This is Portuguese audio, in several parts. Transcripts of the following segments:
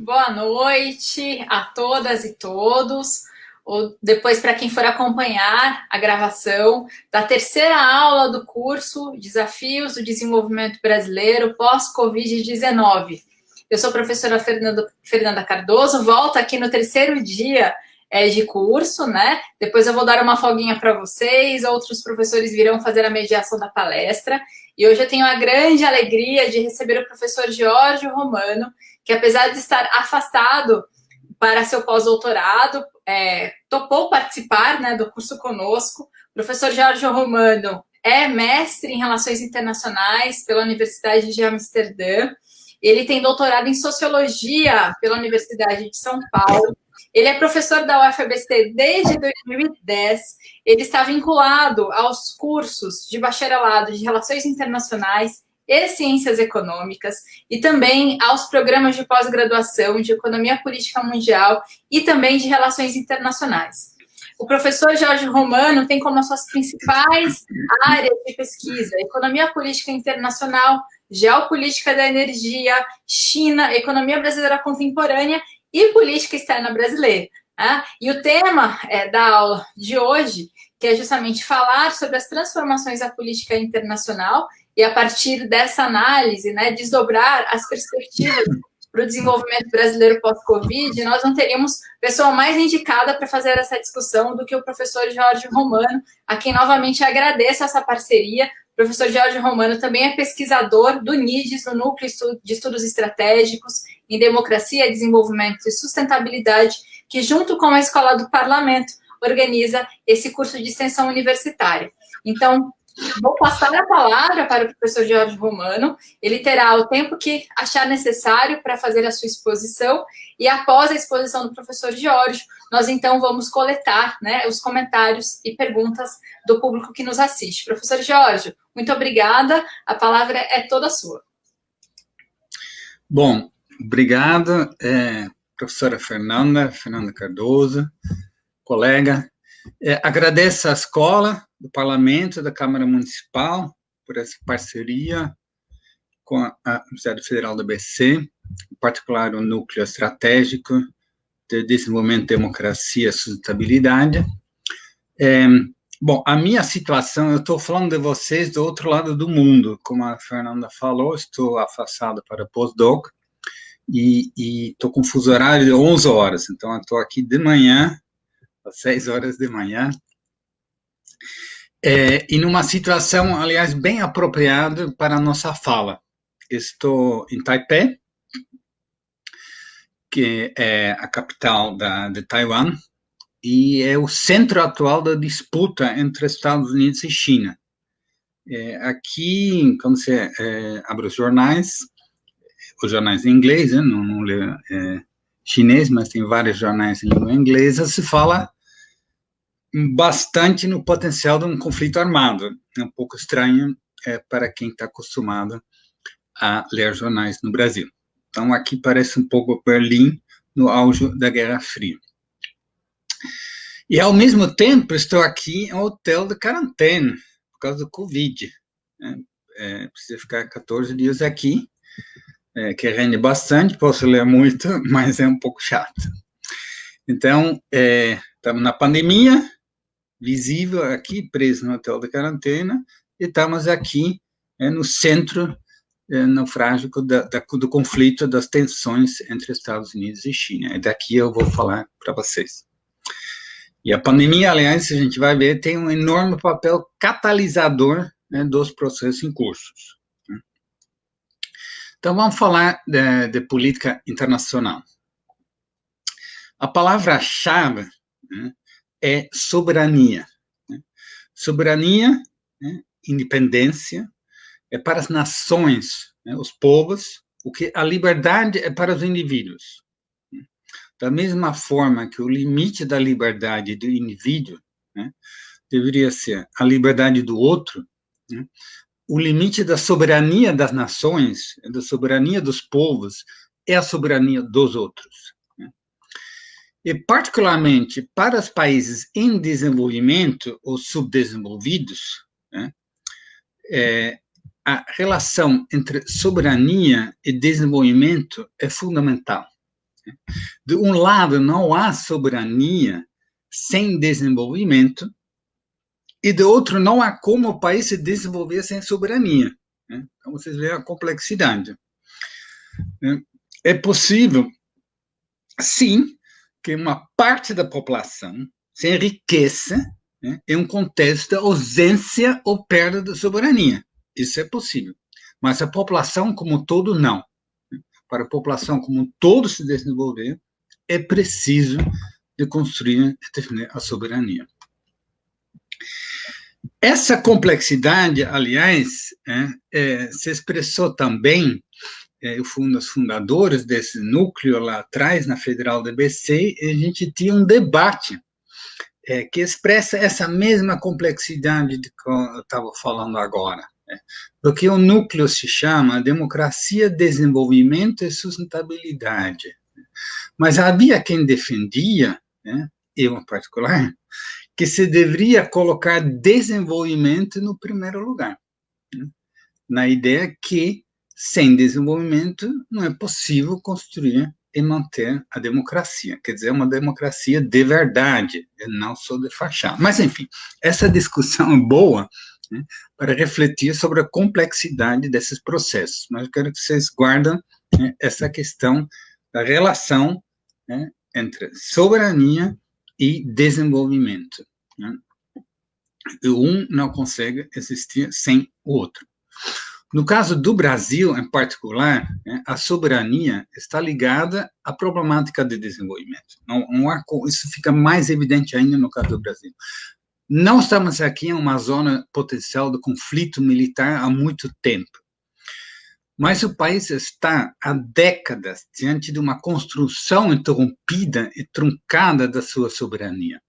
Boa noite a todas e todos. Ou depois, para quem for acompanhar a gravação da terceira aula do curso Desafios do Desenvolvimento Brasileiro pós-Covid-19. Eu sou a professora Fernanda Cardoso, volto aqui no terceiro dia de curso, né? Depois eu vou dar uma folguinha para vocês, outros professores virão fazer a mediação da palestra. E hoje eu tenho a grande alegria de receber o professor Giorgio Romano, que apesar de estar afastado para seu pós-doutorado, topou participar, né, do curso conosco. O professor Giorgio Romano é mestre em Relações Internacionais pela Universidade de Amsterdã. Ele tem doutorado em Sociologia pela Universidade de São Paulo. Ele é professor da UFABC desde 2010. Ele está vinculado aos cursos de bacharelado de Relações Internacionais e Ciências Econômicas, e também aos programas de pós-graduação de Economia Política Mundial e também de Relações Internacionais. O professor Jorge Romano tem como as suas principais áreas de pesquisa Economia Política Internacional, Geopolítica da Energia, China, Economia Brasileira Contemporânea e Política Externa Brasileira. E o tema da aula de hoje, que é justamente falar sobre as transformações da política internacional e, a partir dessa análise, né, desdobrar as perspectivas para o desenvolvimento brasileiro pós-Covid, nós não teríamos pessoa mais indicada para fazer essa discussão do que o professor Jorge Romano, a quem novamente agradeço essa parceria. O professor Jorge Romano também é pesquisador do NIDES, do Núcleo de Estudos Estratégicos em Democracia, Desenvolvimento e Sustentabilidade, que, junto com a Escola do Parlamento, organiza esse curso de extensão universitária. Então, vou passar a palavra para o professor Jorge Romano. Ele terá o tempo que achar necessário para fazer a sua exposição, e após a exposição do professor Jorge, nós então vamos coletar, né, os comentários e perguntas do público que nos assiste. Professor Jorge, muito obrigada, a palavra é toda sua. Bom, obrigado, professora Fernanda Cardoso, colega. Agradeço à escola, do Parlamento, da Câmara Municipal, por essa parceria com a Universidade Federal do ABC, em particular o Núcleo Estratégico de Desenvolvimento, Democracia e Sustentabilidade. Bom, a minha situação, eu estou falando de vocês do outro lado do mundo, como a Fernanda falou, estou afastado para pós-doc, e estou com fuso horário de 11 horas, então eu estou aqui de manhã, às 6 horas de manhã, e numa situação, aliás, bem apropriada para a nossa fala. Estou em Taipei, que é a capital de Taiwan, e é o centro atual da disputa entre Estados Unidos e China. Aqui, quando você abre os jornais em inglês, não lê chinês, mas tem vários jornais em língua inglesa, se fala bastante no potencial de um conflito armado. É um pouco estranho para quem está acostumado a ler jornais no Brasil. Então, aqui parece um pouco Berlim no auge da Guerra Fria. E, ao mesmo tempo, estou aqui em um hotel de quarentena, por causa do Covid. Preciso ficar 14 dias aqui, que rende bastante, posso ler muito, mas é um pouco chato. Então, estamos na pandemia, visível aqui, preso no hotel de quarentena, e estamos aqui no centro naufrágico do conflito, das tensões entre Estados Unidos e China. E daqui eu vou falar para vocês. E a pandemia, aliás, a gente vai ver, tem um enorme papel catalisador, né, dos processos em curso. Então, vamos falar de política internacional. A palavra-chave, né, é soberania. Soberania, né, independência, é para as nações, né, os povos, o que a liberdade é para os indivíduos. Da mesma forma que o limite da liberdade do indivíduo, né, deveria ser a liberdade do outro, né, o limite da soberania das nações, da soberania dos povos, é a soberania dos outros. E, particularmente, para os países em desenvolvimento ou subdesenvolvidos, né, a relação entre soberania e desenvolvimento é fundamental. De um lado, não há soberania sem desenvolvimento, e de outro, não há como o país se desenvolver sem soberania. Então, vocês veem a complexidade. É possível, sim, que uma parte da população se enriqueça em um contexto de ausência ou perda de soberania. Isso é possível. Mas a população como um todo, não. Para a população como um todo se desenvolver, é preciso de construir e definir a soberania. Essa complexidade, aliás, se expressou também, os fundadores desse núcleo lá atrás, na Federal do ABC, a gente tinha um debate que expressa essa mesma complexidade de que eu estava falando agora. Do que o núcleo se chama democracia, desenvolvimento e sustentabilidade. Mas havia quem defendia, eu em particular, que se deveria colocar desenvolvimento no primeiro lugar, na ideia que, sem desenvolvimento, não é possível construir e manter a democracia, quer dizer, uma democracia de verdade, e não só de fachada. Mas, enfim, essa discussão é boa para refletir sobre a complexidade desses processos, mas eu quero que vocês guardem essa questão da relação entre soberania e desenvolvimento. Um não consegue existir sem o outro. No caso do Brasil, em particular, a soberania está ligada à problemática de desenvolvimento. Isso fica mais evidente ainda no caso do Brasil. Não estamos aqui em uma zona potencial de conflito militar há muito tempo. Mas o país está há décadas diante de uma construção interrompida e truncada da sua soberania.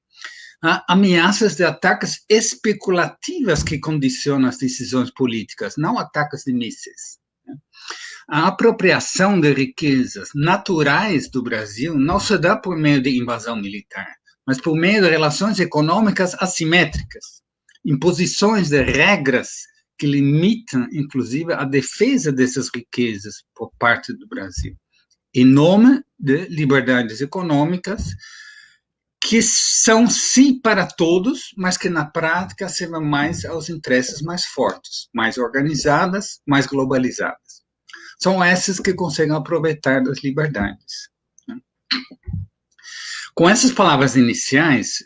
Há ameaças de ataques especulativos que condicionam as decisões políticas, não ataques de mísseis. A apropriação de riquezas naturais do Brasil não se dá por meio de invasão militar, mas por meio de relações econômicas assimétricas, imposições de regras que limitam, inclusive, a defesa dessas riquezas por parte do Brasil, em nome de liberdades econômicas que são, sim, para todos, mas que, na prática, servem mais aos interesses mais fortes, mais organizadas, mais globalizadas. São essas que conseguem aproveitar das liberdades. Com essas palavras iniciais,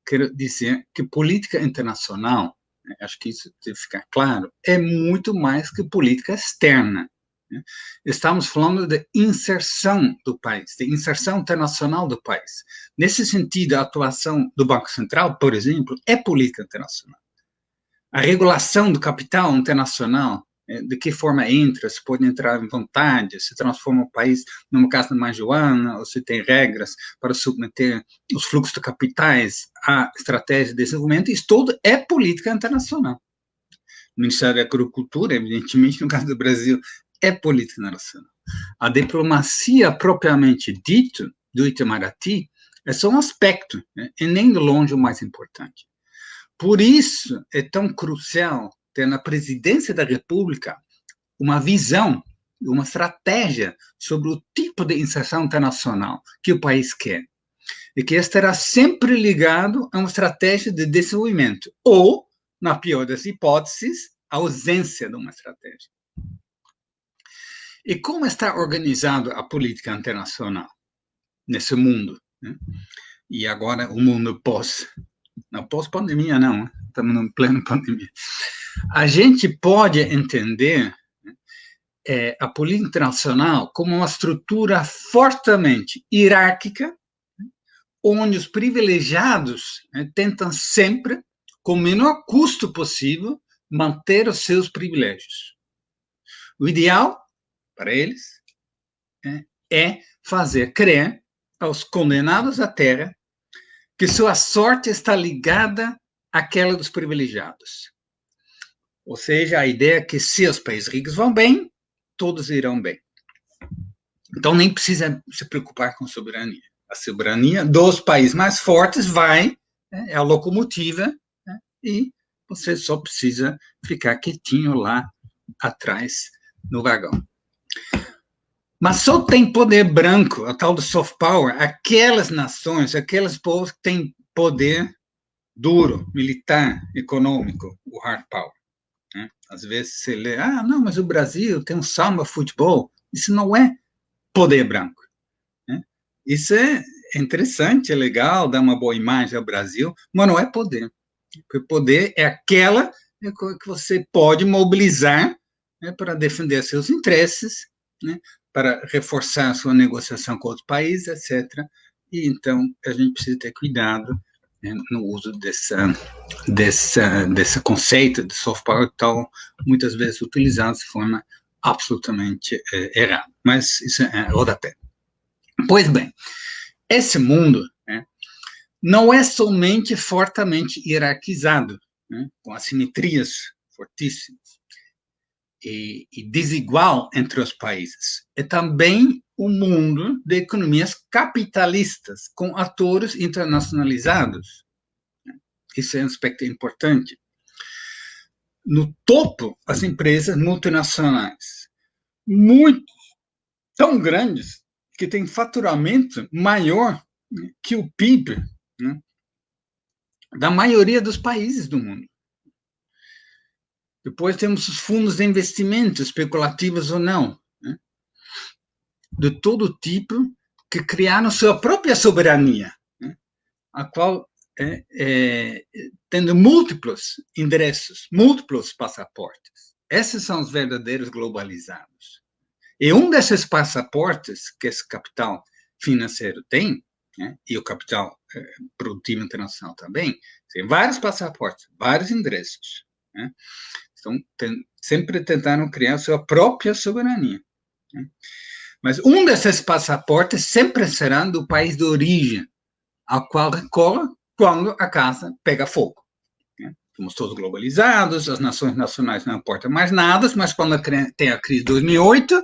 quero dizer que política internacional, acho que isso deve ficar claro, é muito mais que política externa. Estamos falando de inserção do país, de inserção internacional do país. Nesse sentido, a atuação do Banco Central, por exemplo, é política internacional. A regulação do capital internacional, de que forma entra, se pode entrar em vontade, se transforma o país numa casa marijuana, ou se tem regras para submeter os fluxos de capitais à estratégia de desenvolvimento, isso tudo é política internacional. O Ministério da Agricultura, evidentemente, no caso do Brasil, é política internacional. A diplomacia propriamente dita, do Itamaraty, é só um aspecto, e nem de longe o mais importante. Por isso, é tão crucial ter na presidência da República uma visão, uma estratégia sobre o tipo de inserção internacional que o país quer. E que estará sempre ligado a uma estratégia de desenvolvimento, ou, na pior das hipóteses, a ausência de uma estratégia. E como está organizada a política internacional nesse mundo? E agora o mundo não pós-pandemia não, estamos em plena pandemia. A gente pode entender a política internacional como uma estrutura fortemente hierárquica, onde os privilegiados tentam sempre, com o menor custo possível, manter os seus privilégios. O ideal para eles é fazer crer aos condenados à terra que sua sorte está ligada àquela dos privilegiados. Ou seja, a ideia é que se os países ricos vão bem, todos irão bem. Então, nem precisa se preocupar com soberania. A soberania dos países mais fortes é a locomotiva, e você só precisa ficar quietinho lá atrás no vagão. Mas só tem poder branco, a tal do soft power, aquelas nações, aqueles povos que têm poder duro, militar, econômico, o hard power. Né? Às vezes você lê, não, mas o Brasil tem um samba futebol. Isso não é poder branco. Né? Isso é interessante, é legal, dá uma boa imagem ao Brasil, mas não é poder. Porque poder é aquela que você pode mobilizar, né, para defender seus interesses, né, para reforçar a sua negociação com outros países, etc. E então a gente precisa ter cuidado, né, no uso desse conceito de soft power, tão muitas vezes utilizado de forma absolutamente errada. Mas isso é rodapé. Pois bem, esse mundo, né, não é somente fortemente hierarquizado, né, com assimetrias fortíssimas e desigual entre os países. É também um mundo de economias capitalistas, com atores internacionalizados. Isso é um aspecto importante. No topo, as empresas multinacionais, muito tão grandes, que têm faturamento maior, né, que o PIB, né, da maioria dos países do mundo. Depois temos os fundos de investimento, especulativos ou não, né, de todo tipo, que criaram sua própria soberania, né, a qual tendo múltiplos endereços, múltiplos passaportes. Esses são os verdadeiros globalizados. E um desses passaportes que esse capital financeiro tem, né, e o capital produtivo internacional também, tem vários passaportes, vários endereços. Né? Então, sempre tentaram criar sua própria soberania. Né? Mas um desses passaportes sempre será do país de origem, ao qual recorre quando a casa pega fogo. Né? Somos todos globalizados, as nações nacionais não importam mais nada, mas quando tem a crise de 2008,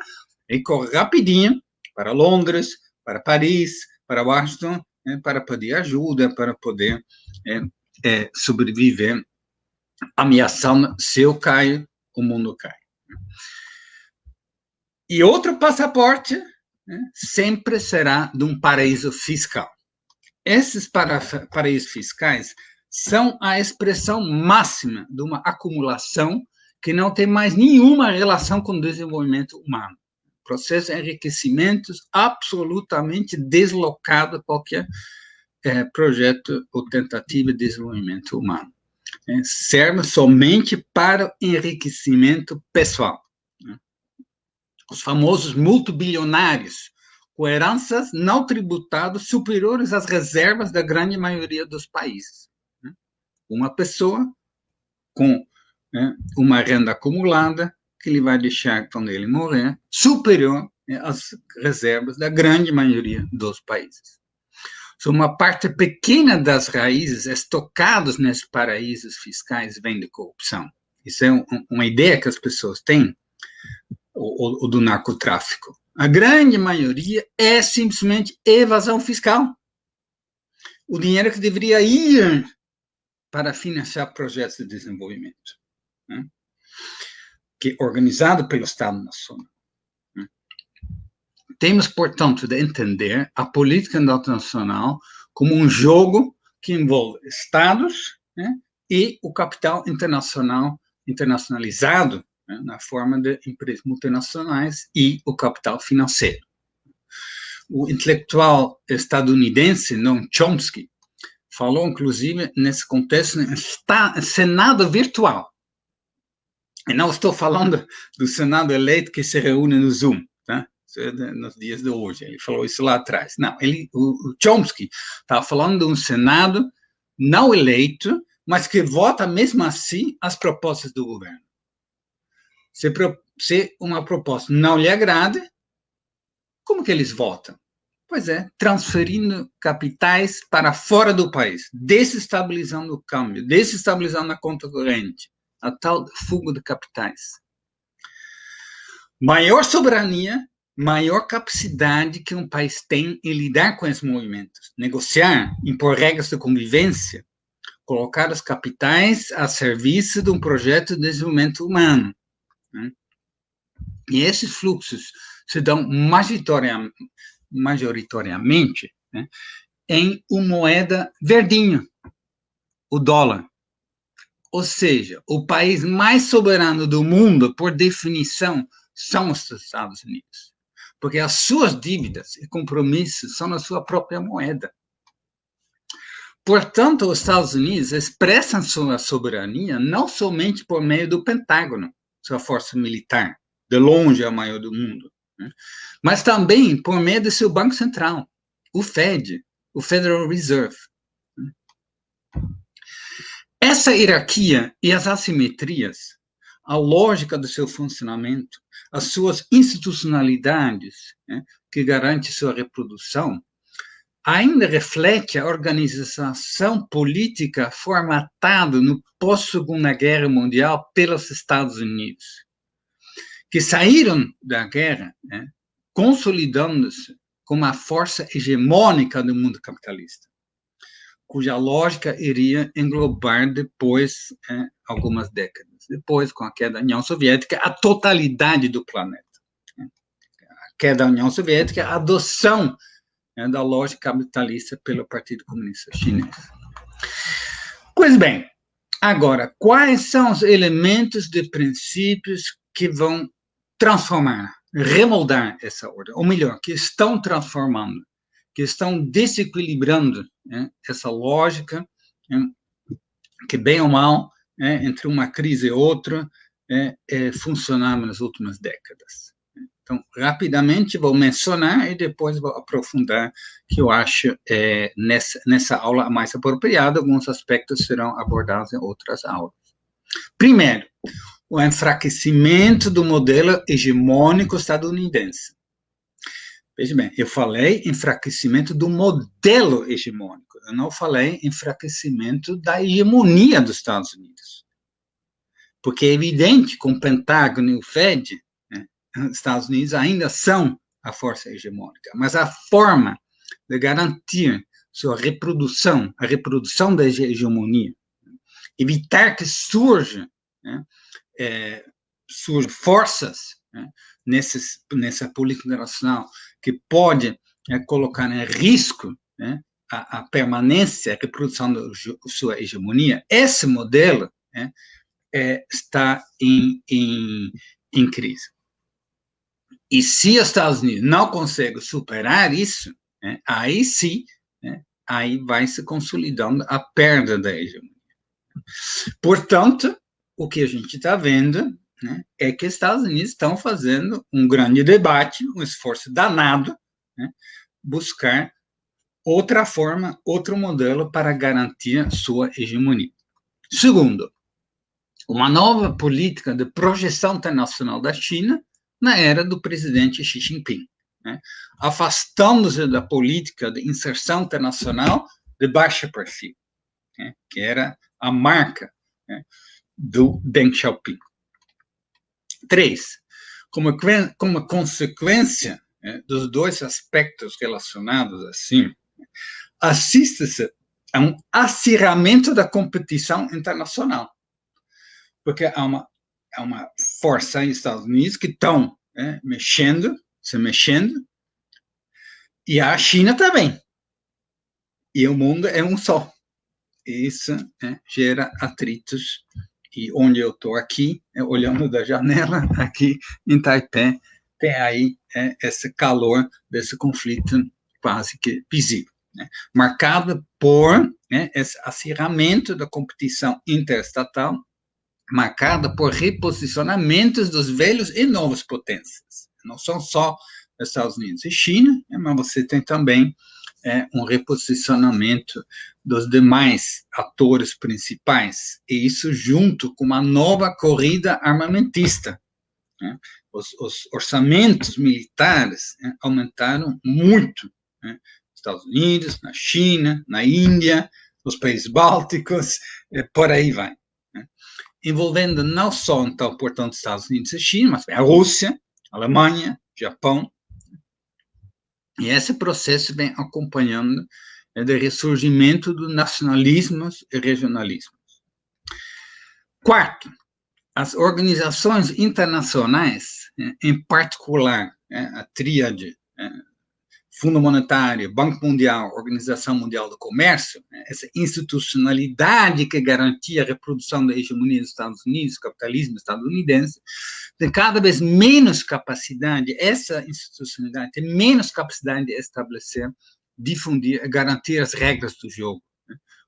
ele corre rapidinho para Londres, para Paris, para Washington, né, para pedir ajuda, para poder sobreviver, ameaçando, se eu caio, o mundo cai. E outro passaporte, né, sempre será de um paraíso fiscal. Esses paraísos fiscais são a expressão máxima de uma acumulação que não tem mais nenhuma relação com o desenvolvimento humano. Processo de enriquecimento absolutamente deslocado de qualquer projeto ou tentativa de desenvolvimento humano. Serve somente para enriquecimento pessoal. Os famosos multibilionários, com heranças não tributadas superiores às reservas da grande maioria dos países. Uma pessoa com uma renda acumulada que ele vai deixar, quando ele morrer, superior às reservas da grande maioria dos países. So, uma parte pequena das raízes estocadas nesses paraísos fiscais vem de corrupção. Isso é uma ideia que as pessoas têm, ou do narcotráfico. A grande maioria é simplesmente evasão fiscal. O dinheiro que deveria ir para financiar projetos de desenvolvimento, né, que é organizado pelo Estado Nacional. Né. Temos, portanto, de entender a política internacional como um jogo que envolve Estados, né, e o capital internacionalizado, né, na forma de empresas multinacionais e o capital financeiro. O intelectual estadunidense Noam Chomsky falou, inclusive, nesse contexto, Senado virtual. E não estou falando do Senado eleito que se reúne no Zoom, tá? Nos dias de hoje. Ele falou isso lá atrás. Não, o Chomsky estava falando de um Senado não eleito, mas que vota mesmo assim as propostas do governo. Se uma proposta não lhe agrada, como que eles votam? Pois é, transferindo capitais para fora do país, desestabilizando o câmbio, desestabilizando a conta corrente, a tal fuga de capitais. Maior soberania, maior capacidade que um país tem em lidar com esses movimentos, negociar, impor regras de convivência, colocar os capitais a serviço de um projeto de desenvolvimento humano. Né? E esses fluxos se dão majoritariamente, né, em uma moeda verdinha, o dólar. Ou seja, o país mais soberano do mundo, por definição, são os Estados Unidos. Porque as suas dívidas e compromissos são na sua própria moeda. Portanto, os Estados Unidos expressam sua soberania não somente por meio do Pentágono, sua força militar, de longe a maior do mundo, né, mas também por meio do seu Banco Central, o Fed, o Federal Reserve. Essa hierarquia e as assimetrias, a lógica do seu funcionamento, as suas institucionalidades, né, que garante sua reprodução, ainda reflete a organização política formatada no pós-Segunda Guerra Mundial pelos Estados Unidos, que saíram da guerra, né, consolidando-se como a força hegemônica do mundo capitalista, cuja lógica iria englobar depois, algumas décadas depois, com a queda da União Soviética, a totalidade do planeta. A queda da União Soviética, a adoção da lógica capitalista pelo Partido Comunista Chinês. Pois bem, agora, quais são os elementos de princípios que vão transformar, remoldar essa ordem? Ou melhor, que estão transformando, que estão desequilibrando, né, essa lógica, né, que bem ou mal, né, entre uma crise e outra, funcionava nas últimas décadas. Então, rapidamente vou mencionar e depois vou aprofundar, que eu acho nessa aula mais apropriada, alguns aspectos serão abordados em outras aulas. Primeiro, o enfraquecimento do modelo hegemônico estadunidense. Veja bem, eu falei enfraquecimento do modelo hegemônico, eu não falei enfraquecimento da hegemonia dos Estados Unidos. Porque é evidente que com o Pentágono e o Fed, né, os Estados Unidos ainda são a força hegemônica, mas a forma de garantir sua reprodução, a reprodução da hegemonia, evitar que surjam, né, surjam forças, né, nessa política internacional que pode colocar em risco, né, a permanência, a reprodução da sua hegemonia, esse modelo, né, está em crise. E se os Estados Unidos não conseguem superar isso, né, aí sim, né, aí vai se consolidando a perda da hegemonia. Portanto, o que a gente está vendo, né, é que os Estados Unidos estão fazendo um grande debate, um esforço danado, né, buscar outra forma, outro modelo para garantir sua hegemonia. Segundo, uma nova política de projeção internacional da China na era do presidente Xi Jinping, né, afastando-se da política de inserção internacional de baixo perfil, né, que era a marca, né, do Deng Xiaoping. 3. Como consequência, né, dos dois aspectos relacionados assim, assiste-se a um acirramento da competição internacional. Porque há uma força nos Estados Unidos que estão, né, se mexendo, e a China também. E o mundo é um só. E isso, né, gera atritos. E onde eu estou aqui, olhando da janela, aqui em Taipei, tem aí esse calor desse conflito quase que visível, né, marcado por, né, esse acirramento da competição interestatal, marcada por reposicionamentos dos velhos e novas potências. Não são só os Estados Unidos e China, né, mas você tem também um reposicionamento dos demais atores principais, e isso junto com uma nova corrida armamentista, né? Os orçamentos militares, né, aumentaram muito, né, nos Estados Unidos, na China, na Índia, nos países bálticos, por aí vai, né? Envolvendo não só, então, portanto, Estados Unidos e China, mas a Rússia, a Alemanha, Japão. E esse processo vem acompanhando o ressurgimento do nacionalismos e regionalismos. Quarto, as organizações internacionais em particular, a tríade Fundo Monetário, Banco Mundial, Organização Mundial do Comércio, essa institucionalidade que garantia a reprodução da hegemonia dos Estados Unidos, capitalismo estadunidense, tem cada vez menos capacidade, essa institucionalidade tem menos capacidade de estabelecer, difundir, garantir as regras do jogo,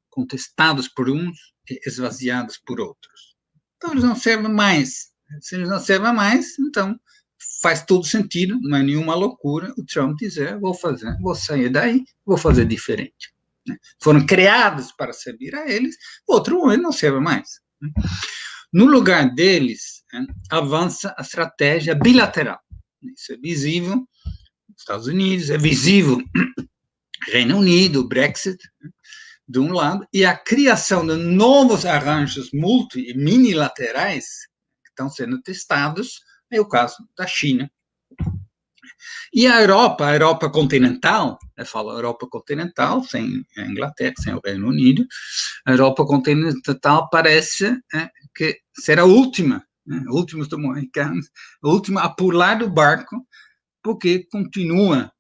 contestados por uns e esvaziados por outros. Então, eles não servem mais. Se eles não servem mais, então faz todo sentido, não é nenhuma loucura o Trump dizer, vou sair daí, vou fazer diferente. Foram criados para servir a eles, outro momento não serve mais. No lugar deles, avança a estratégia bilateral. Isso é visível nos Estados Unidos, é visível Reino Unido, Brexit, de um lado, e a criação de novos arranjos multi- e minilaterais que estão sendo testados, é o caso da China. E a Europa continental, eu falo Europa continental, sem a Inglaterra, sem o Reino Unido, a Europa continental parece que será a última, últimos do Moicano, a última a pular do barco, porque continua,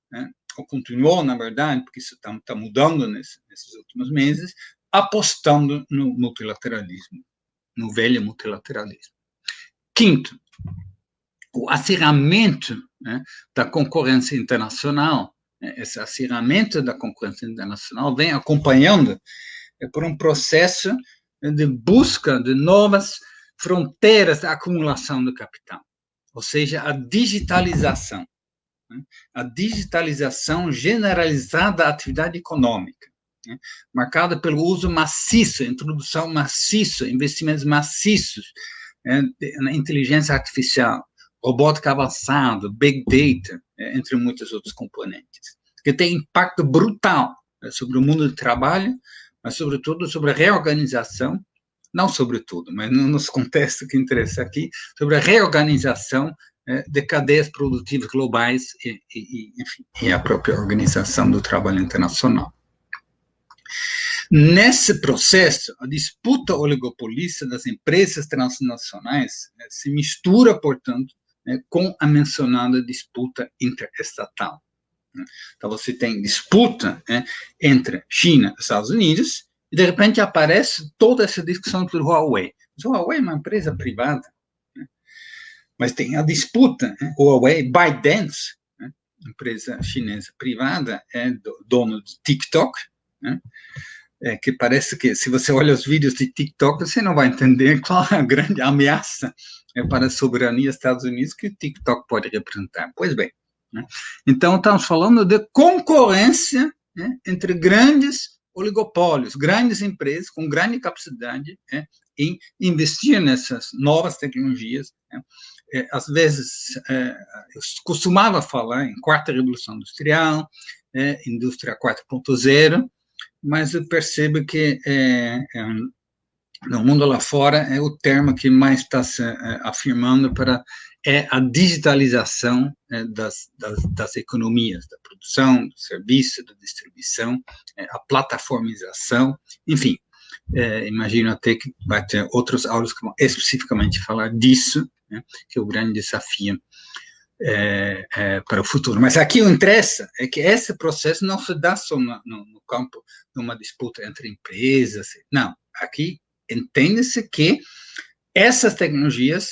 ou continuou, na verdade, porque isso está mudando nesses últimos meses, apostando no multilateralismo, no velho multilateralismo. Quinto, o acirramento da concorrência internacional, esse acirramento da concorrência internacional vem acompanhando por um processo de busca de novas fronteiras da acumulação do capital, ou seja, a digitalização generalizada da atividade econômica, marcada pelo uso maciço, introdução maciça, investimentos maciços na inteligência artificial, robótica avançada, big data, entre muitos outros componentes, que tem impacto brutal sobre o mundo do trabalho, mas sobretudo sobre a reorganização, não sobretudo, mas no nosso contexto que interessa aqui, sobre a reorganização de cadeias produtivas globais enfim, e a própria organização do trabalho internacional. Nesse processo, a disputa oligopolista das empresas transnacionais se mistura, portanto, com a mencionada disputa interestatal. Então, você tem disputa entre China e Estados Unidos, e, de repente, aparece toda essa discussão sobre o Huawei. Mas o Huawei é uma empresa privada, mas tem a disputa, o Huawei, ByteDance, empresa chinesa privada, é dono do TikTok, que parece que, se você olha os vídeos de TikTok, você não vai entender qual é a grande ameaça para a soberania dos Estados Unidos que o TikTok pode representar. Pois bem, então estamos falando de concorrência entre grandes oligopólios, grandes empresas com grande capacidade em investir nessas novas tecnologias. Às vezes, eu costumava falar em quarta revolução industrial, indústria 4.0, mas eu percebo que no mundo lá fora é o termo que mais está se afirmando para a digitalização das economias, da produção, do serviço, da distribuição, a plataformização, enfim. Imagino até que vai ter outras aulas que vão especificamente falar disso, que é o grande desafio para o futuro. Mas aqui o interessa é que esse processo não se dá só no campo de uma disputa entre empresas, não. Aqui entende-se que essas tecnologias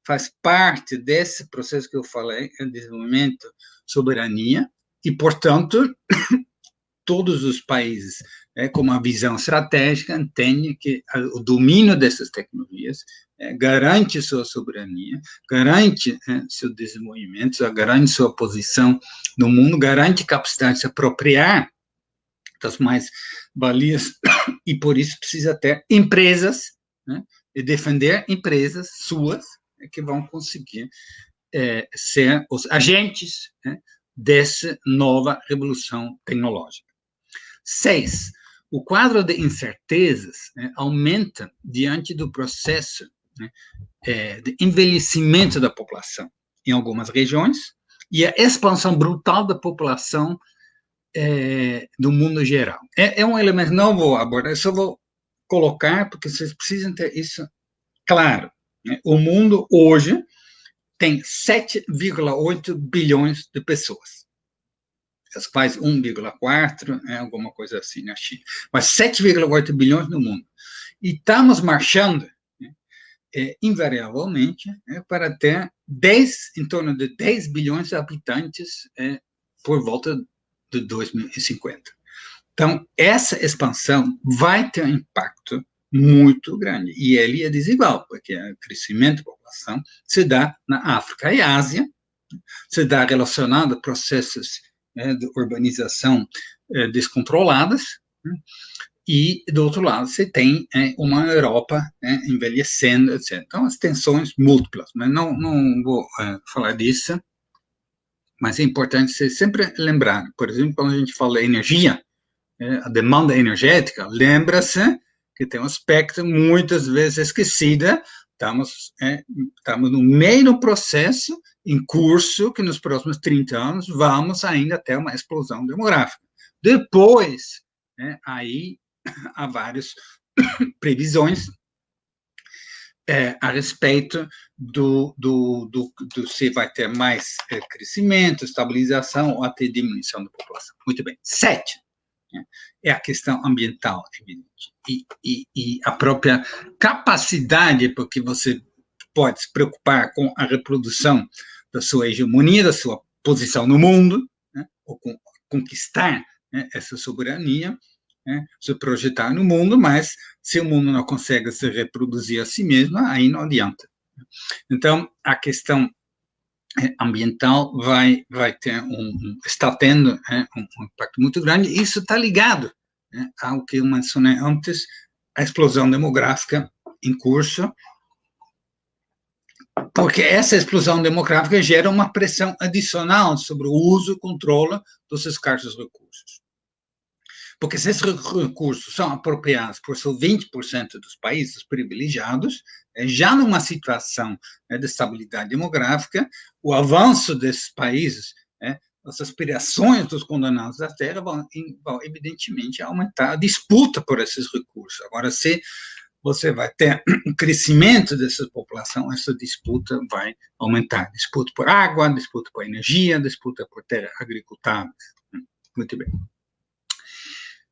faz parte desse processo que eu falei, desenvolvimento, soberania, e, portanto, todos os países com uma visão estratégica entendem que o domínio dessas tecnologias garante sua soberania, garante seu desenvolvimento, garante sua posição no mundo, garante capacidade de se apropriar das mais-valias, e por isso precisa ter empresas, e defender empresas suas que vão conseguir ser os agentes dessa nova revolução tecnológica. 6. O quadro de incertezas aumenta diante do processo de envelhecimento da população em algumas regiões e a expansão brutal da população do mundo geral. É um elemento, não vou abordar, eu só vou colocar, porque vocês precisam ter isso claro. O mundo hoje tem 7,8 bilhões de pessoas. As quais 1,4, alguma coisa assim na China. Mas 7,8 bilhões no mundo. E estamos marchando, invariavelmente, para ter em torno de 10 bilhões de habitantes por volta de 2050. Então, essa expansão vai ter um impacto muito grande. E ele é desigual, porque o crescimento da população se dá na África e Ásia, se dá relacionado a processos de urbanização descontroladas, e, do outro lado, você tem uma Europa envelhecendo, etc. Então, as tensões múltiplas, mas não vou falar disso, mas é importante você sempre lembrar, por exemplo, quando a gente fala de energia, a demanda energética, lembra-se que tem um aspecto muitas vezes esquecido, estamos no meio do processo em curso, que nos próximos 30 anos vamos ainda ter uma explosão demográfica. Depois, aí há várias previsões a respeito do se vai ter mais crescimento, estabilização ou até diminuição da população. Muito bem. 7. É a questão ambiental, evidente. E a própria capacidade, porque você pode se preocupar com a reprodução da sua hegemonia, da sua posição no mundo, ou com conquistar essa soberania, se projetar no mundo, mas se o mundo não consegue se reproduzir a si mesmo, aí não adianta. Então, a questão ambiental está tendo um impacto muito grande, e isso está ligado ao que eu mencionei antes, a explosão demográfica em curso, porque essa explosão demográfica gera uma pressão adicional sobre o uso e controle dos escassos recursos. Porque se esses recursos são apropriados por só 20% dos países privilegiados, já numa situação de estabilidade demográfica, o avanço desses países, as aspirações dos condenados da terra vão evidentemente aumentar a disputa por esses recursos. Agora, se você vai ter um crescimento dessa população, essa disputa vai aumentar. Disputa por água, disputa por energia, disputa por terra agricultável. Muito bem.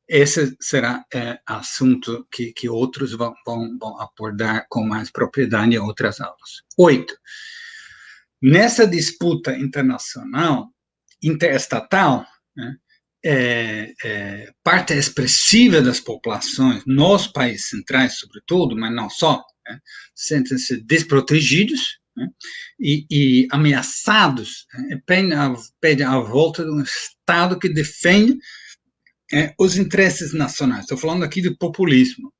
Esse será assunto que outros vão abordar com mais propriedade em outras aulas. 8. Nessa disputa internacional, interestatal, parte expressiva das populações nos países centrais, sobretudo, mas não só, sentem-se desprotegidos e ameaçados, pedem a volta de um Estado que defende os interesses nacionais. Estou falando aqui de populismo.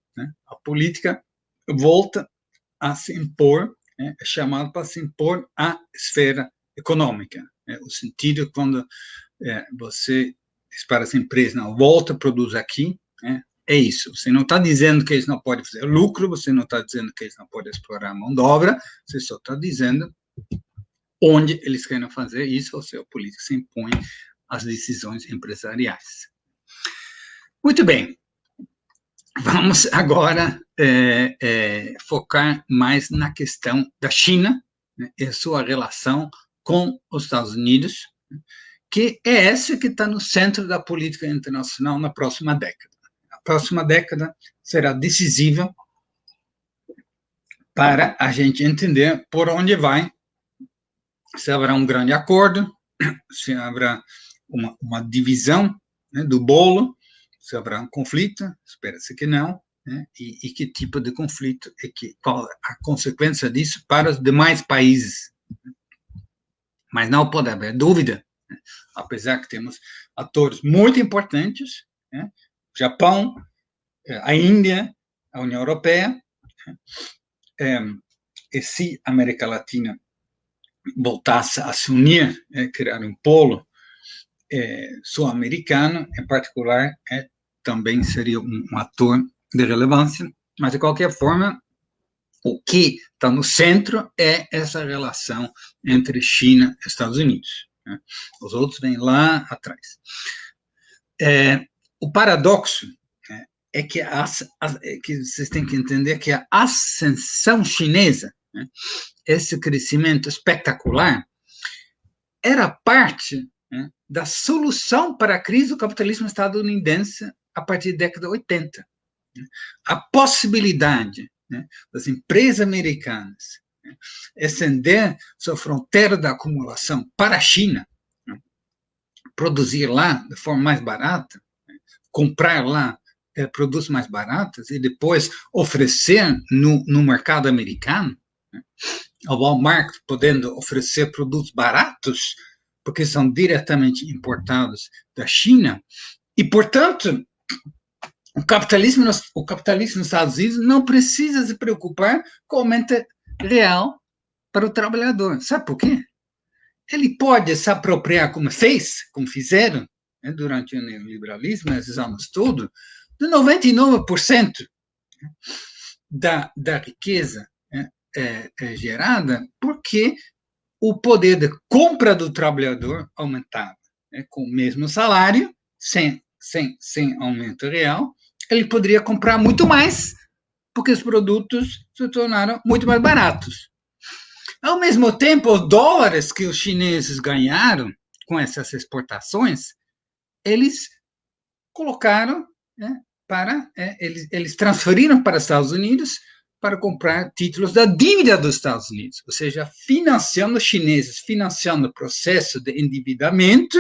A política volta a se impor, é chamado para se impor à esfera econômica. O sentido quando você diz para as empresas, não, volta, produz aqui, é isso. Você não está dizendo que eles não podem fazer lucro, você não está dizendo que eles não podem explorar a mão de obra, você só está dizendo onde eles querem fazer isso, ou seja, a política se impõe às decisões empresariais. Muito bem, vamos agora focar mais na questão da China, e a sua relação com os Estados Unidos, que é essa que está no centro da política internacional na próxima década. A próxima década será decisiva para a gente entender por onde vai, se haverá um grande acordo, se haverá uma divisão do bolo, se haverá um conflito, espera-se que não, e que tipo de conflito, qual a consequência disso para os demais países. Mas não pode haver dúvida, apesar que temos atores muito importantes, Japão, a Índia, a União Europeia, e se a América Latina voltasse a se unir, criar um polo sul-americano, em particular, também seria um ator de relevância, mas, de qualquer forma, o que está no centro é essa relação entre China e Estados Unidos. Os outros vêm lá atrás. O paradoxo é que vocês têm que entender que a ascensão chinesa esse crescimento espetacular era parte, né, da solução para a crise do capitalismo estadunidense a partir da década de 80. A possibilidade, né, das empresas americanas, né, estender sua fronteira da acumulação para a China, né, produzir lá de forma mais barata, né, comprar lá produtos mais baratos e depois oferecer no mercado americano, né, ao Walmart podendo oferecer produtos baratos, porque são diretamente importados da China, e, portanto, o capitalismo nos Estados Unidos não precisa se preocupar com o aumento real para o trabalhador. Sabe por quê? Ele pode se apropriar, como fizeram, né, durante o neoliberalismo, esses anos todos, de 99% da riqueza, né, gerada, porque o poder de compra do trabalhador aumentava, né, com o mesmo salário, sem aumento real, ele poderia comprar muito mais, porque os produtos se tornaram muito mais baratos. Ao mesmo tempo, os dólares que os chineses ganharam com essas exportações, eles colocaram, né, eles transferiram para os Estados Unidos para comprar títulos da dívida dos Estados Unidos, ou seja, financiando os chineses, financiando o processo de endividamento,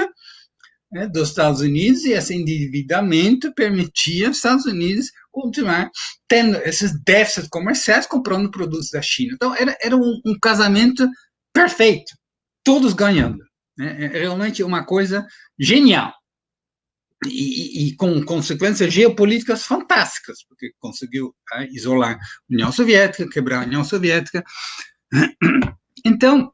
né, dos Estados Unidos, e esse endividamento permitia aos Estados Unidos continuar tendo esses déficits comerciais comprando produtos da China. Então, era um casamento perfeito, todos ganhando. Né? É realmente uma coisa genial. E com consequências geopolíticas fantásticas, porque conseguiu isolar a União Soviética, quebrar a União Soviética. Então,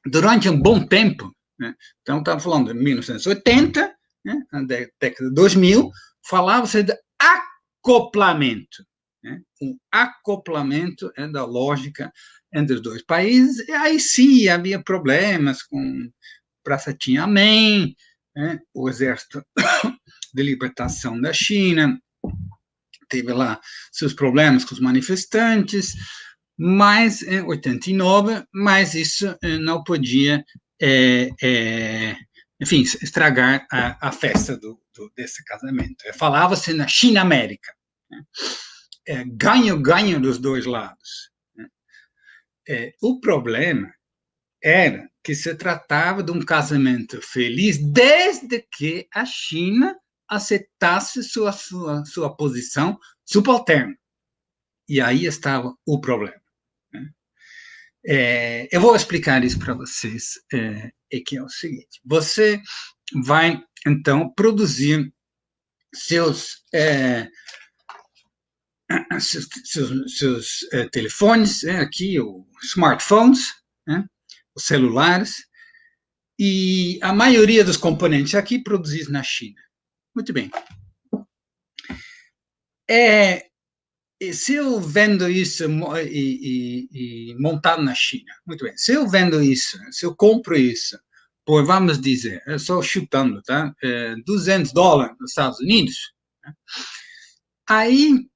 durante um bom tempo, né, então estamos falando de 1980, né, na década de 2000, falava-se de acoplamento. Né, um acoplamento da lógica entre os dois países, e aí sim havia problemas com Praça Tiananmen, né, o Exército de Libertação da China, teve lá seus problemas com os manifestantes, mas em 89, mas isso não podia, enfim, estragar a festa desse casamento. Falava-se na China-América, né? Ganho-ganho dos dois lados. Né? O problema era que se tratava de um casamento feliz desde que a China aceitasse sua posição subalterna. E aí estava o problema. Né? Eu vou explicar isso para vocês, que é o seguinte. Você vai, então, produzir seus telefones, aqui, os smartphones, né? Os celulares, e a maioria dos componentes aqui produzidos na China. Muito bem. Se eu vendo isso e montado na China, muito bem. Se eu vendo isso, se eu compro isso, por, vamos dizer, eu estou chutando, tá? $200 nos Estados Unidos, né? Aí,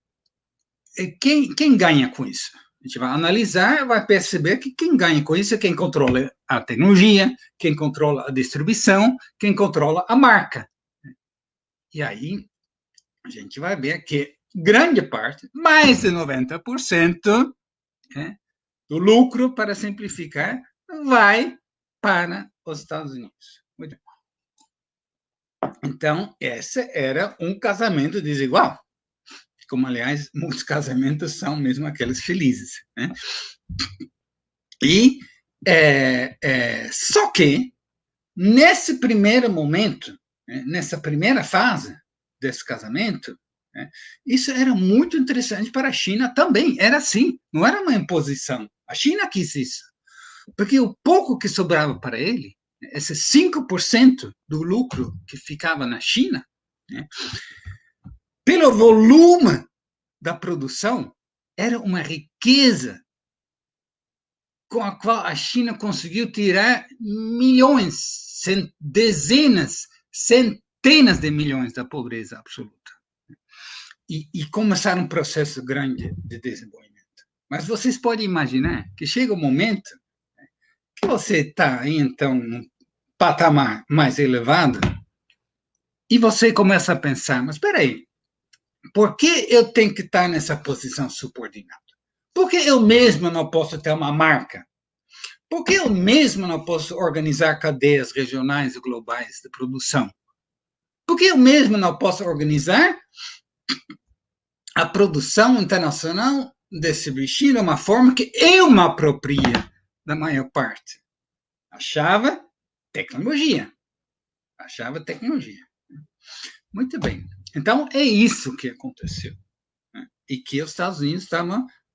quem ganha com isso? A gente vai analisar e vai perceber que quem ganha com isso é quem controla a tecnologia, quem controla a distribuição, quem controla a marca. E aí, a gente vai ver que grande parte, mais de 90%, né, do lucro, para simplificar, vai para os Estados Unidos. Muito bem. Então, esse era um casamento desigual. Como, aliás, muitos casamentos são mesmo aqueles felizes. Né? E, só que, nesse primeiro momento, né, nessa primeira fase desse casamento, né, isso era muito interessante para a China também. Era assim, não era uma imposição. A China quis isso. Porque o pouco que sobrava para ele, esse 5% do lucro que ficava na China, né, pelo volume da produção, era uma riqueza com a qual a China conseguiu tirar milhões, dezenas, centenas de milhões da pobreza absoluta. E começar um processo grande de desenvolvimento. Mas vocês podem imaginar que chega um momento que você está, então, num patamar mais elevado e você começa a pensar, mas espera aí, por que eu tenho que estar nessa posição subordinada? Por que eu mesmo não posso ter uma marca? Por que eu mesmo não posso organizar cadeias regionais e globais de produção? Por que eu mesmo não posso organizar a produção internacional desse bichinho de uma forma que eu me aproprie da maior parte? Achava tecnologia. Muito bem. Então, é isso que aconteceu. Né? E que os Estados Unidos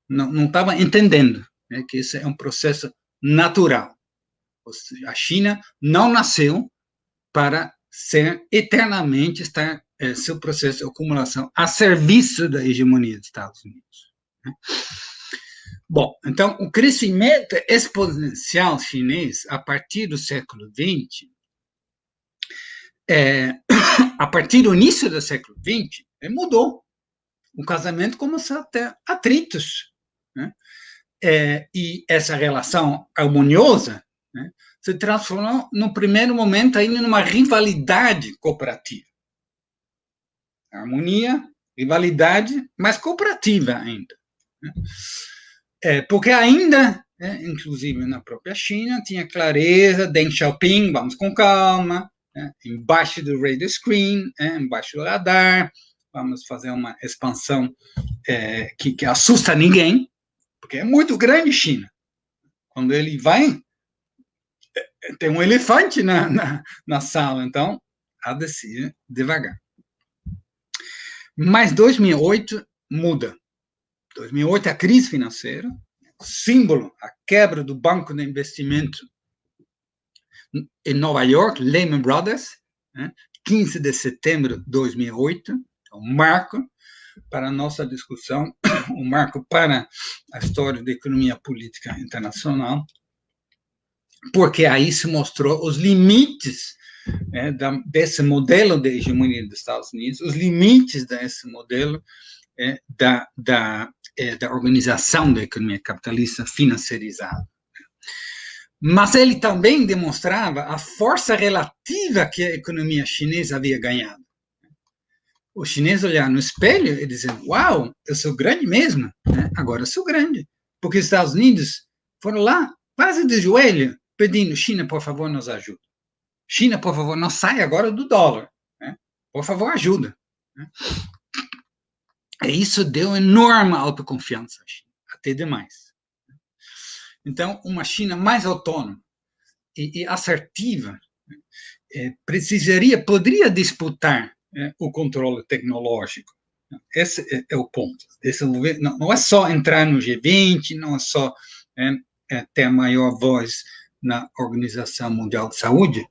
não estavam entendendo, né? Que esse é um processo natural. A China não nasceu para ser eternamente estar seu processo de acumulação a serviço da hegemonia dos Estados Unidos. Né? Bom, então, o crescimento exponencial chinês a partir do século XX, a partir do início do século XX, mudou. O casamento começou a ter atritos. Né? E essa relação harmoniosa, né, se transformou, no primeiro momento, ainda numa rivalidade cooperativa. Harmonia, rivalidade, mas cooperativa ainda. Né? Porque ainda, inclusive na própria China, tinha clareza, Deng Xiaoping, vamos com calma, embaixo do radar screen, embaixo do radar, vamos fazer uma expansão que assusta ninguém, porque é muito grande China. Quando ele vai, tem um elefante na sala, então há de ser devagar. Mas 2008 muda. 2008 é a crise financeira, símbolo, a quebra do banco de investimento em Nova York, Lehman Brothers, 15 de setembro de 2008, é um marco para a nossa discussão, um marco para a história da economia política internacional, porque aí se mostrou os limites desse modelo de hegemonia dos Estados Unidos, os limites desse modelo da organização da economia capitalista financiarizada. Mas ele também demonstrava a força relativa que a economia chinesa havia ganhado. Os chineses olharam no espelho e diziam, uau, eu sou grande mesmo, agora eu sou grande. Porque os Estados Unidos foram lá, quase de joelho, pedindo, China, por favor, nos ajude. China, por favor, não saia agora do dólar. Por favor, ajuda. E isso deu enorme autoconfiança à China, até demais. Então, uma China mais autônoma e assertiva poderia disputar o controle tecnológico. Esse é o ponto. Não é só entrar no G20, não é só ter a maior voz na Organização Mundial de Saúde,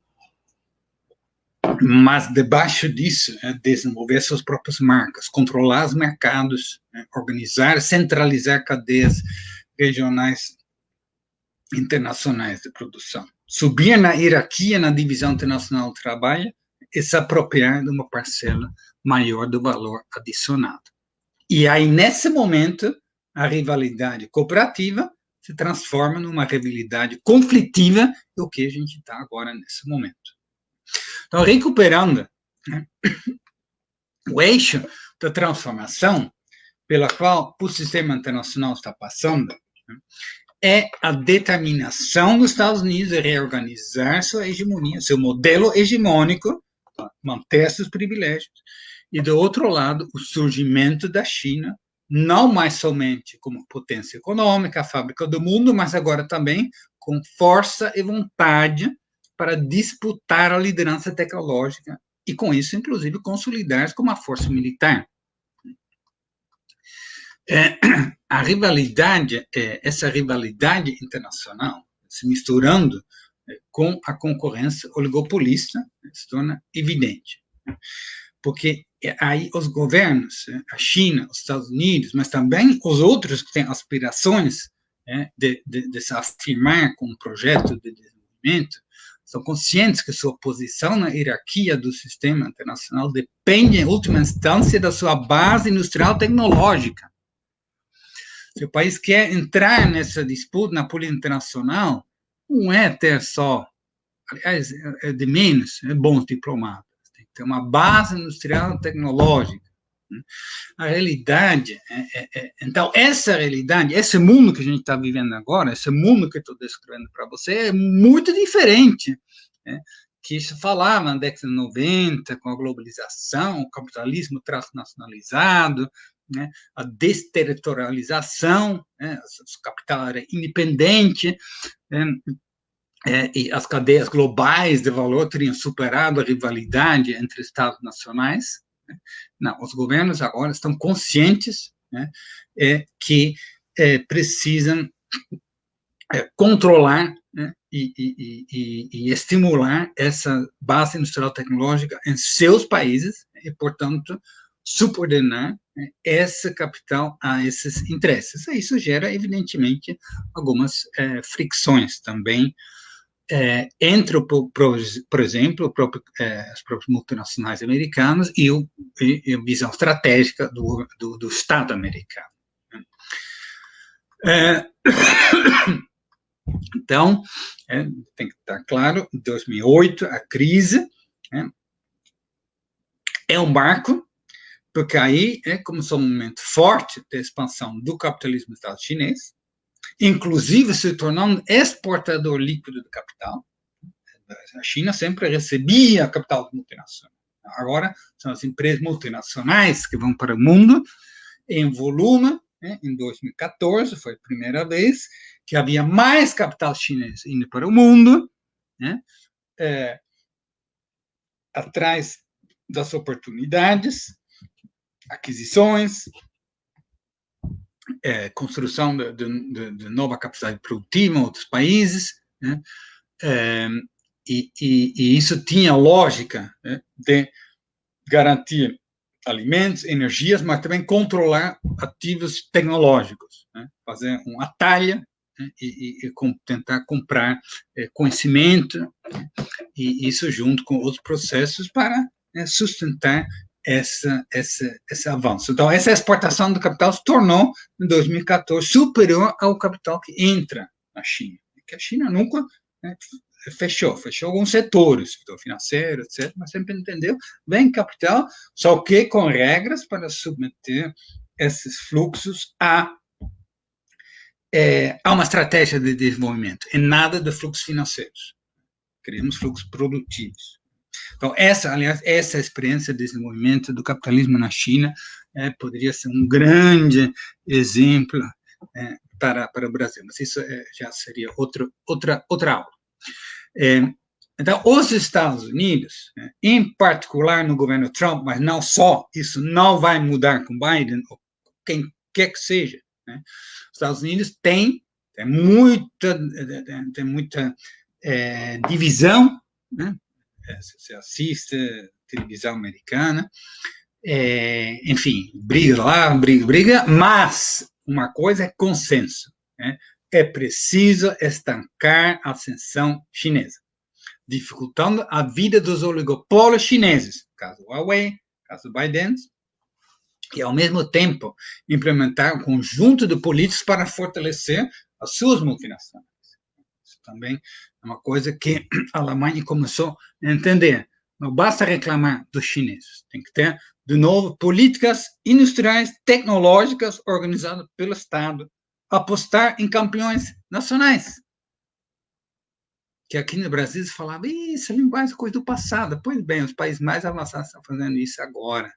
mas debaixo disso, desenvolver suas próprias marcas, controlar os mercados, organizar, centralizar cadeias regionais internacionais de produção, subir na hierarquia na divisão internacional do trabalho e se apropriar de uma parcela maior do valor adicionado. E aí, nesse momento, a rivalidade cooperativa se transforma numa rivalidade conflitiva, o que a gente está agora nesse momento. Então, recuperando o eixo da transformação pela qual o sistema internacional está passando, é a determinação dos Estados Unidos de reorganizar sua hegemonia, seu modelo hegemônico, manter seus privilégios, e, do outro lado, o surgimento da China, não mais somente como potência econômica, a fábrica do mundo, mas agora também com força e vontade para disputar a liderança tecnológica e, com isso, inclusive, consolidar-se como uma força militar. A rivalidade, essa rivalidade internacional, se misturando com a concorrência oligopolista, se torna evidente. Porque aí os governos, a China, os Estados Unidos, mas também os outros que têm aspirações de se afirmar com um projeto de desenvolvimento, são conscientes que sua posição na hierarquia do sistema internacional depende, em última instância, da sua base industrial tecnológica. Se o país quer entrar nessa disputa na política internacional, não é ter só, aliás, é de menos, bons diplomatas. Tem que ter uma base industrial tecnológica. A realidade, então, essa realidade, esse mundo que a gente está vivendo agora, esse mundo que eu estou descrevendo para você, é muito diferente, né, que se falava na década de 90, com a globalização, o capitalismo transnacionalizado, né, a desterritorialização, né, o capital era independente, e as cadeias globais de valor teriam superado a rivalidade entre Estados nacionais. Não, os governos agora estão conscientes, né, que precisam controlar, né, e estimular essa base industrial tecnológica em seus países e, portanto, subordinar, né, esse capital a esses interesses. Isso gera, evidentemente, algumas fricções também entre, por exemplo, as próprias multinacionais americanas e a visão estratégica do Estado americano. Então, tem que estar claro, em 2008, a crise é um marco, porque aí começou um momento forte de expansão do capitalismo do Estado chinês, inclusive se tornando exportador líquido de capital. A China sempre recebia capital multinacional. Agora, são as empresas multinacionais que vão para o mundo em volume. Em 2014, foi a primeira vez que havia mais capital chinês indo para o mundo, atrás das oportunidades, aquisições, construção de nova capacidade produtiva em outros países, e isso tinha lógica, de garantir alimentos, energias, mas também controlar ativos tecnológicos, fazer um atalho, e tentar comprar conhecimento, e isso junto com outros processos para sustentar esse avanço. Então, essa exportação do capital se tornou, em 2014, superior ao capital que entra na China, que a China nunca fechou alguns setores, setor financeiro, etc., mas sempre entendeu bem capital, só que com regras para submeter esses fluxos a uma estratégia de desenvolvimento, e nada de fluxos financeiros. Queremos fluxos produtivos. Então, essa experiência de desenvolvimento do capitalismo na China poderia ser um grande exemplo para o Brasil, mas isso já seria outra aula. Então, os Estados Unidos, em particular no governo Trump, mas não só, isso não vai mudar com Biden, ou quem quer que seja, os Estados Unidos tem muita divisão, se você assiste televisão americana, enfim, briga lá, briga, mas uma coisa é consenso, é preciso estancar a ascensão chinesa, dificultando a vida dos oligopólios chineses, caso Huawei, caso Biden, e, ao mesmo tempo, implementar um conjunto de políticas para fortalecer as suas multinacionais. Isso também é uma coisa que a Alemanha começou a entender. Não basta reclamar dos chineses, tem que ter, de novo, políticas industriais, tecnológicas, organizadas pelo Estado, apostar em campeões nacionais. Que aqui no Brasil se falava, isso é linguagem coisa do passado. Pois bem, os países mais avançados estão fazendo isso agora.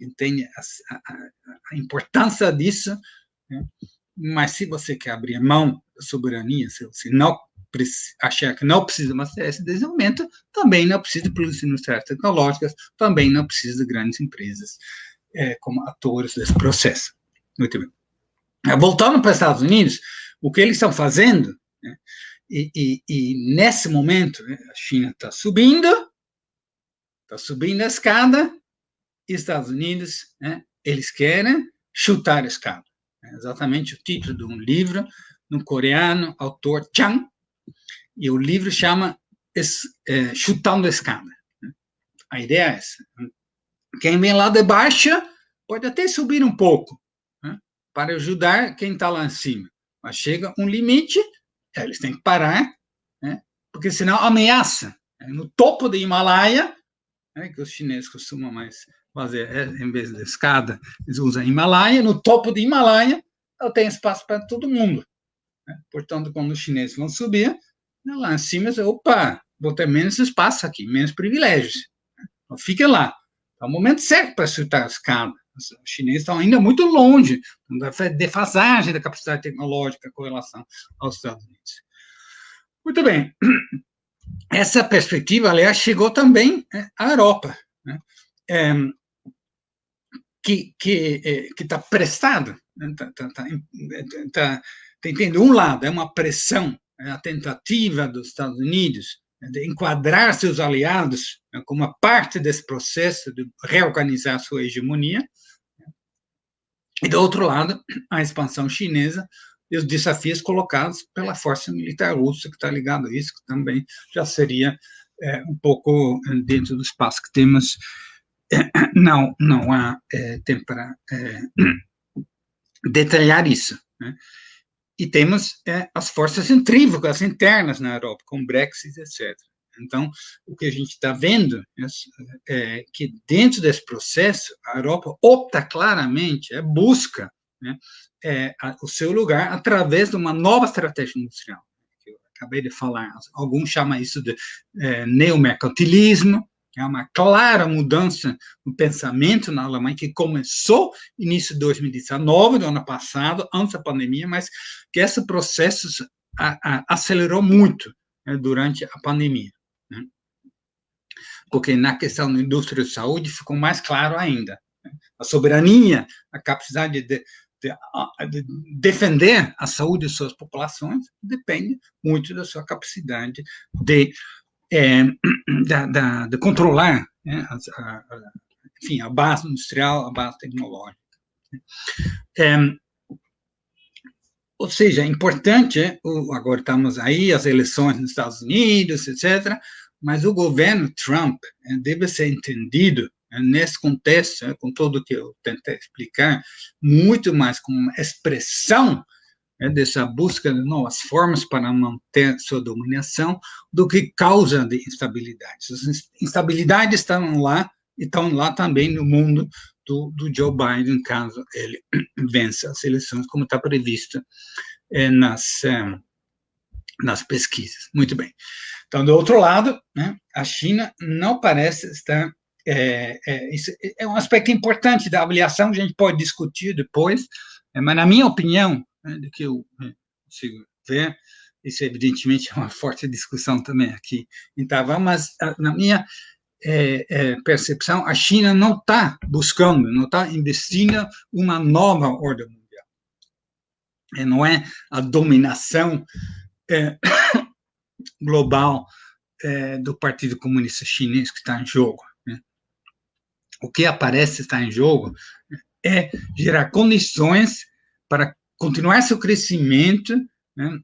Entende a importância disso, mas se você quer abrir mão da soberania, se você não achar que não precisa mais esse desenvolvimento, também não precisa de políticas industriais tecnológicas, também não precisa de grandes empresas como atores desse processo. Muito bem. Voltando para os Estados Unidos, o que eles estão fazendo, e nesse momento a China está subindo a escada, e Estados Unidos, eles querem chutar a escada. É exatamente o título de um livro, no coreano, autor Chang, e o livro chama Chutando a Escada. A ideia é essa. Quem vem lá de baixo pode até subir um pouco, para ajudar quem está lá em cima. Mas chega um limite, eles têm que parar, né? Porque senão ameaça. No topo do Himalaia, que os chineses costumam mais fazer, em vez de escada, eles usam Himalaia, no topo do Himalaia, tem espaço para todo mundo. Portanto, quando os chineses vão subir, lá em cima, opa, vou ter menos espaço aqui, menos privilégios. Então, fica lá. É o momento certo para chutar a escada. Os chineses estão ainda muito longe da defasagem da capacidade tecnológica com relação aos Estados Unidos. Muito bem. Essa perspectiva, aliás, chegou também à Europa, né? Que está prestado, está tendo um lado, é uma pressão, a tentativa dos Estados Unidos de enquadrar seus aliados como uma parte desse processo de reorganizar sua hegemonia, e, do outro lado, a expansão chinesa e os desafios colocados pela força militar russa, que está ligado a isso, que também já seria um pouco dentro do espaço que temos. Não há tempo para detalhar isso, né? E temos as forças centrífugas internas na Europa, com Brexit, etc. Então, o que a gente está vendo é que, dentro desse processo, a Europa opta claramente, busca, né, o seu lugar através de uma nova estratégia industrial, que eu acabei de falar. Alguns chamam isso de neomercantilismo. É uma clara mudança no pensamento na Alemanha, que começou no início de 2019, do ano passado, antes da pandemia, mas que esse processo acelerou muito, né, durante a pandemia, né? Porque na questão da indústria de saúde ficou mais claro ainda. A soberania, a capacidade de defender a saúde de suas populações depende muito da sua capacidade de controlar, né, enfim, a base industrial, a base tecnológica. Ou seja, é importante, agora estamos aí, as eleições nos Estados Unidos, etc., mas o governo Trump deve ser entendido, nesse contexto, com tudo o que eu tentei explicar, muito mais como uma expressão dessa busca de novas formas para manter sua dominação, do que causa de instabilidades. As instabilidades estão lá, e estão lá também no mundo do Joe Biden, caso ele vença as eleições, como está previsto nas pesquisas. Muito bem. Então, do outro lado, né, a China não parece estar... isso é um aspecto importante da avaliação, que a gente pode discutir depois, mas, na minha opinião, do que eu consigo ver, isso evidentemente é uma forte discussão também aqui em Taiwan, mas, na minha percepção, a China não está buscando, não está investindo uma nova ordem mundial. Não é a dominação global do Partido Comunista Chinês que está em jogo, né? O que aparece estar em jogo é gerar condições para continuar seu crescimento, né?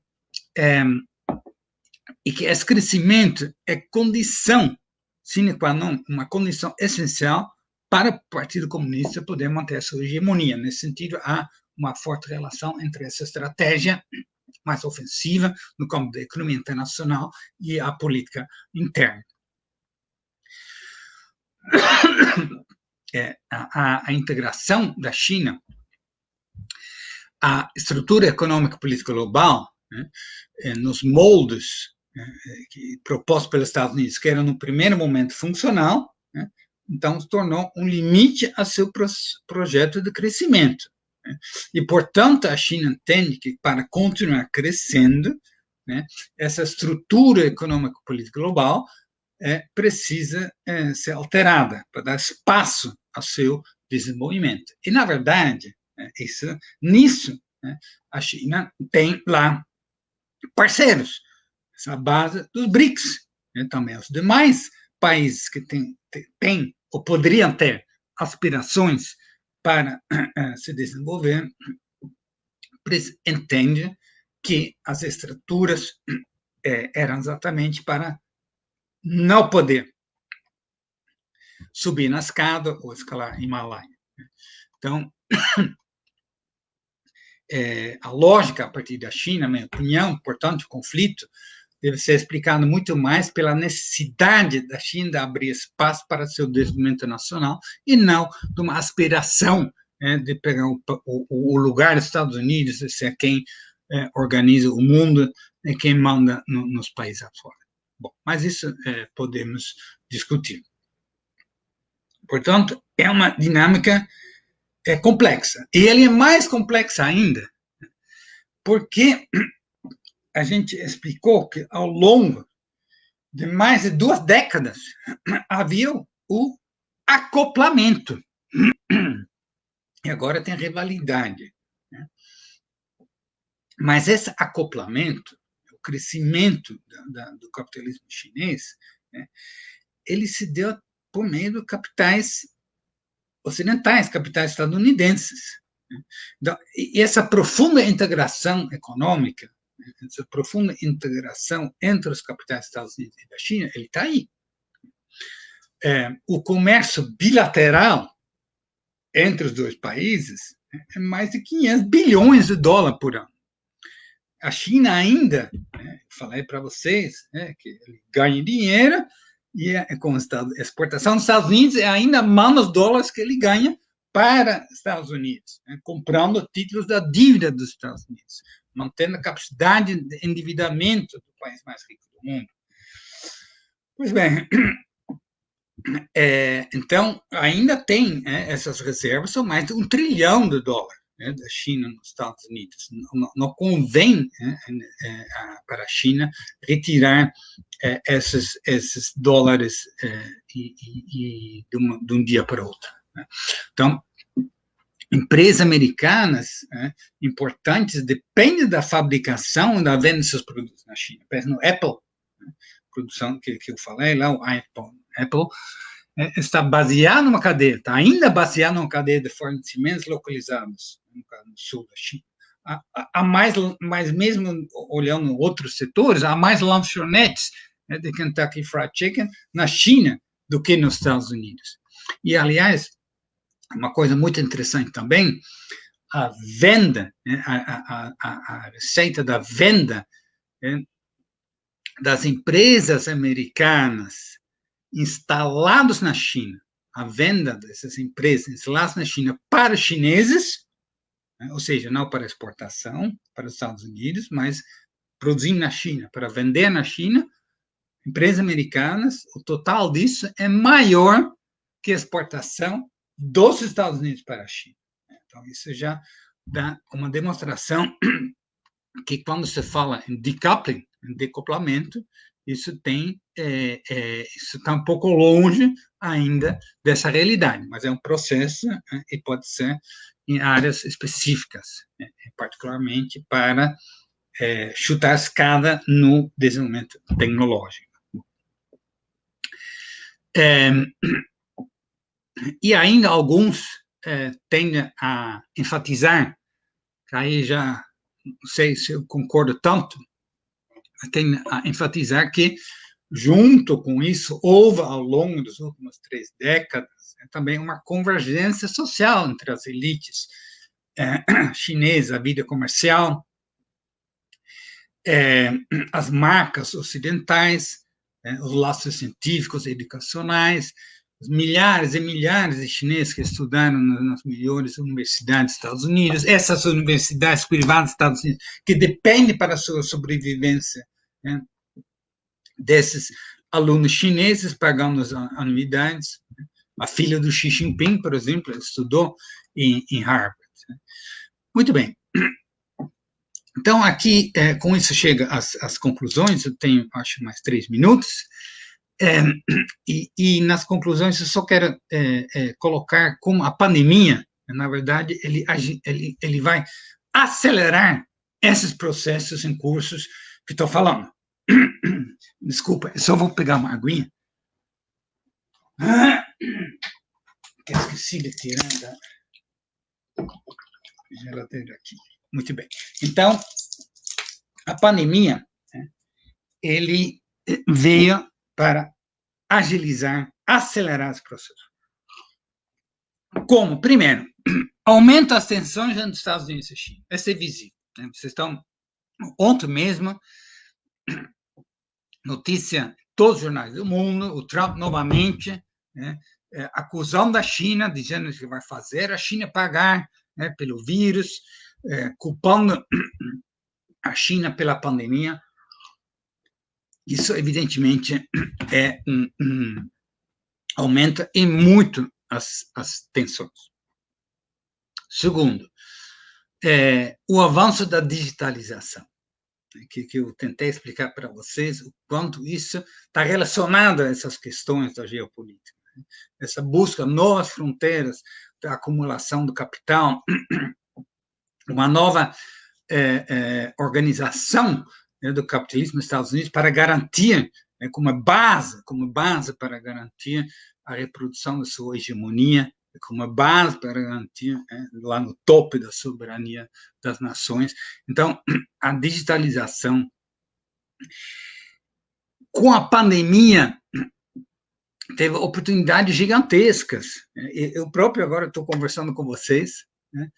E que esse crescimento é condição sine qua non, uma condição essencial para o Partido Comunista poder manter a sua hegemonia. Nesse sentido, há uma forte relação entre essa estratégia mais ofensiva no campo da economia internacional e a política interna. A integração da China, a estrutura econômica e política global, né, nos moldes propostos pelos Estados Unidos, que eram no primeiro momento funcional, né, então se tornou um limite a seu projeto de crescimento, né? E, portanto, a China entende que, para continuar crescendo, né, essa estrutura econômica e política global precisa ser alterada para dar espaço ao seu desenvolvimento. E, na verdade, nisso, né, a China tem lá parceiros, essa base dos BRICS, né, também os demais países que têm ou poderiam ter aspirações para se desenvolver, entendem que as estruturas eram exatamente para não poder subir na escada ou escalar Himalaia. Então, a lógica a partir da China, na minha opinião, portanto, o conflito deve ser explicado muito mais pela necessidade da China de abrir espaço para seu desenvolvimento nacional e não de uma aspiração de pegar o lugar dos Estados Unidos, de ser quem organiza o mundo e quem manda nos países afora. Bom, mas isso podemos discutir. Portanto, é uma dinâmica complexa. E ele é mais complexa ainda, porque a gente explicou que ao longo de mais de 2 décadas havia o acoplamento. E agora tem rivalidade. Mas esse acoplamento, o crescimento do capitalismo chinês, ele se deu por meio de capitais ocidentais, capitais estadunidenses. Então, e essa profunda integração econômica, essa profunda integração entre os capitais dos Estados Unidos e da China, ele está aí. O comércio bilateral entre os dois países é mais de 500 bilhões de dólares por ano. A China ainda, falei para vocês, que ele ganha dinheiro e com a exportação dos Estados Unidos é ainda menos dólares que ele ganha para os Estados Unidos, comprando títulos da dívida dos Estados Unidos, mantendo a capacidade de endividamento do país mais rico do mundo. Pois bem, então, ainda tem essas reservas, são mais de $1 trilhão da China nos Estados Unidos. Não convém para a China retirar esses dólares de um dia para outro. Então, empresas americanas importantes dependem da fabricação e da venda de seus produtos na China. Por exemplo, Apple, produção que eu falei lá, o Apple está baseado numa cadeia, está ainda baseado numa cadeia de fornecimentos localizados no sul da China. Há mais mesmo olhando outros setores, há mais lanchonetes de Kentucky Fried Chicken na China do que nos Estados Unidos. E, aliás, uma coisa muito interessante também, a venda, a receita da venda das empresas americanas instaladas na China, a venda dessas empresas instaladas na China para os chineses, ou seja, não para exportação para os Estados Unidos, mas produzindo na China, para vender na China, empresas americanas, o total disso é maior que a exportação dos Estados Unidos para a China. Então, isso já dá uma demonstração que quando se fala em decoupling, em decoplamento, isso está um pouco longe ainda dessa realidade, mas é um processo e pode ser em áreas específicas, particularmente para chutar a escada no desenvolvimento tecnológico. E ainda alguns tendem a enfatizar, que aí já não sei se eu concordo tanto, tendem a enfatizar que, junto com isso, houve ao longo das últimas 3 décadas também uma convergência social entre as elites chinesas, a vida comercial, as marcas ocidentais, os laços científicos e educacionais, os milhares e milhares de chineses que estudaram nas melhores universidades dos Estados Unidos, essas universidades privadas dos Estados Unidos, que dependem para a sua sobrevivência desses alunos chineses pagando as anuidades. A filha do Xi Jinping, por exemplo, estudou em Harvard. Muito bem. Então, aqui, com isso chega às conclusões, eu tenho, acho, mais 3 minutos, e nas conclusões eu só quero colocar como a pandemia, na verdade, ele vai acelerar esses processos em cursos que estou falando. Desculpa, eu só vou pegar uma aguinha. Que esqueci de tirar da geladeira aqui. Muito bem. Então, a pandemia, ele veio para agilizar, acelerar esse processo. Como? Primeiro, aumenta as tensões entre os Estados Unidos e a China. Esse é visível. Né? Vocês estão, ontem mesmo, notícia, todos os jornais do mundo, o Trump novamente, né, acusando a China, dizendo que vai fazer a China pagar, né, pelo vírus, culpando a China pela pandemia. Isso, evidentemente, aumenta e muito as tensões. Segundo, o avanço da digitalização, que eu tentei explicar para vocês o quanto isso está relacionado a essas questões da geopolítica. Essa busca de novas fronteiras da acumulação do capital, uma nova organização, né, do capitalismo nos Estados Unidos para garantir, né, como base para garantir a reprodução da sua hegemonia, como base para garantir, lá no topo da soberania das nações. Então, a digitalização, com a pandemia, teve oportunidades gigantescas. Eu próprio agora estou conversando com vocês, né,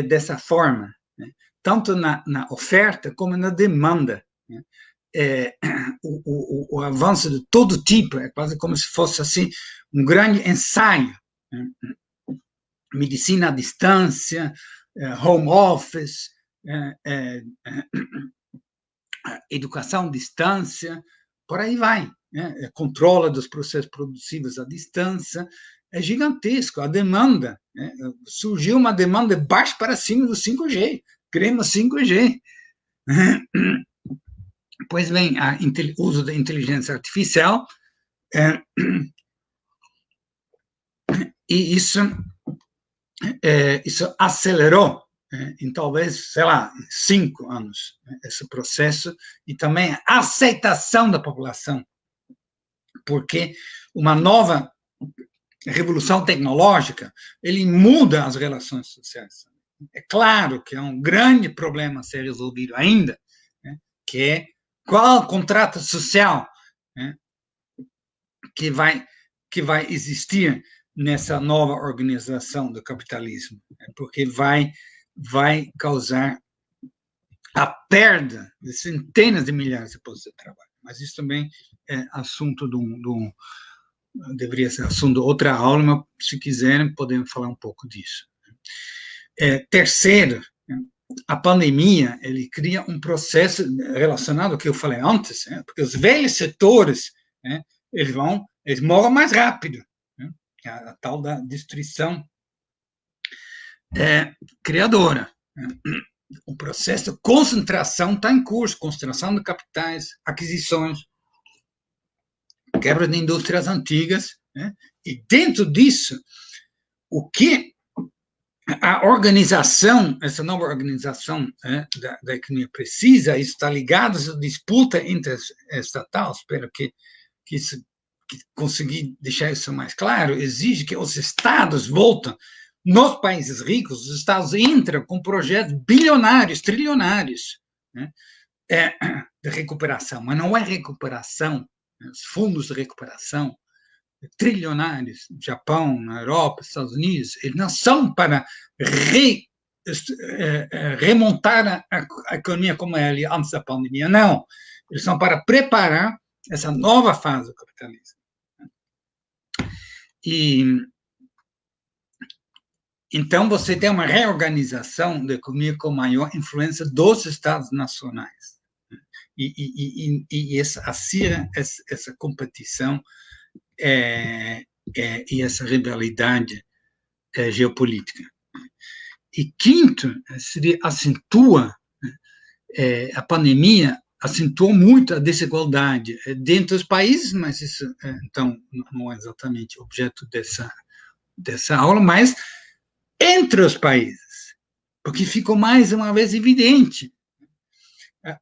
dessa forma, né, tanto na oferta como na demanda. Né. O avanço de todo tipo, é quase como se fosse assim um grande ensaio. Né. Medicina à distância, home office, educação à distância, por aí vai. Né? Controla dos processos produtivos à distância, é gigantesco. A demanda, né? Surgiu uma demanda de baixo para cima do 5G, queremos 5G. Pois bem, o uso da inteligência artificial, e isso acelerou, em talvez, sei lá, 5 anos, esse processo, e também a aceitação da população, porque uma nova revolução tecnológica, ele muda as relações sociais. É claro que é um grande problema a ser resolvido ainda, né, que é qual contrato social, né, que vai existir nessa nova organização do capitalismo, né, porque vai causar a perda de centenas de milhares de postos de trabalho. Mas isso também é assunto deveria ser assunto de outra aula, mas se quiserem podemos falar um pouco disso. Terceiro, a pandemia, ele cria um processo relacionado ao que eu falei antes, né, porque os velhos setores, né, eles morrem mais rápido, né, a tal da destruição criadora. Né. O processo de concentração está em curso, concentração de capitais, aquisições, quebra de indústrias antigas, né, e dentro disso, o que a organização, essa nova organização, da economia precisa, isso está ligado à disputa interestatal, espero que consegui deixar isso mais claro, exige que os estados voltem. Nos países ricos, os estados entram com projetos bilionários, trilionários, né, de recuperação, mas não é recuperação, né, os fundos de recuperação trilionários, no Japão, na Europa, Estados Unidos, eles não são para remontar a economia como era antes da pandemia, não. Eles são para preparar essa nova fase do capitalismo. E então você tem uma reorganização da economia com maior influência dos Estados nacionais. E essa competição e essa rivalidade geopolítica. E quinto, acentua, a pandemia acentuou muito a desigualdade dentro dos países, mas isso, então, não é exatamente objeto dessa aula, mas entre os países, porque ficou mais uma vez evidente.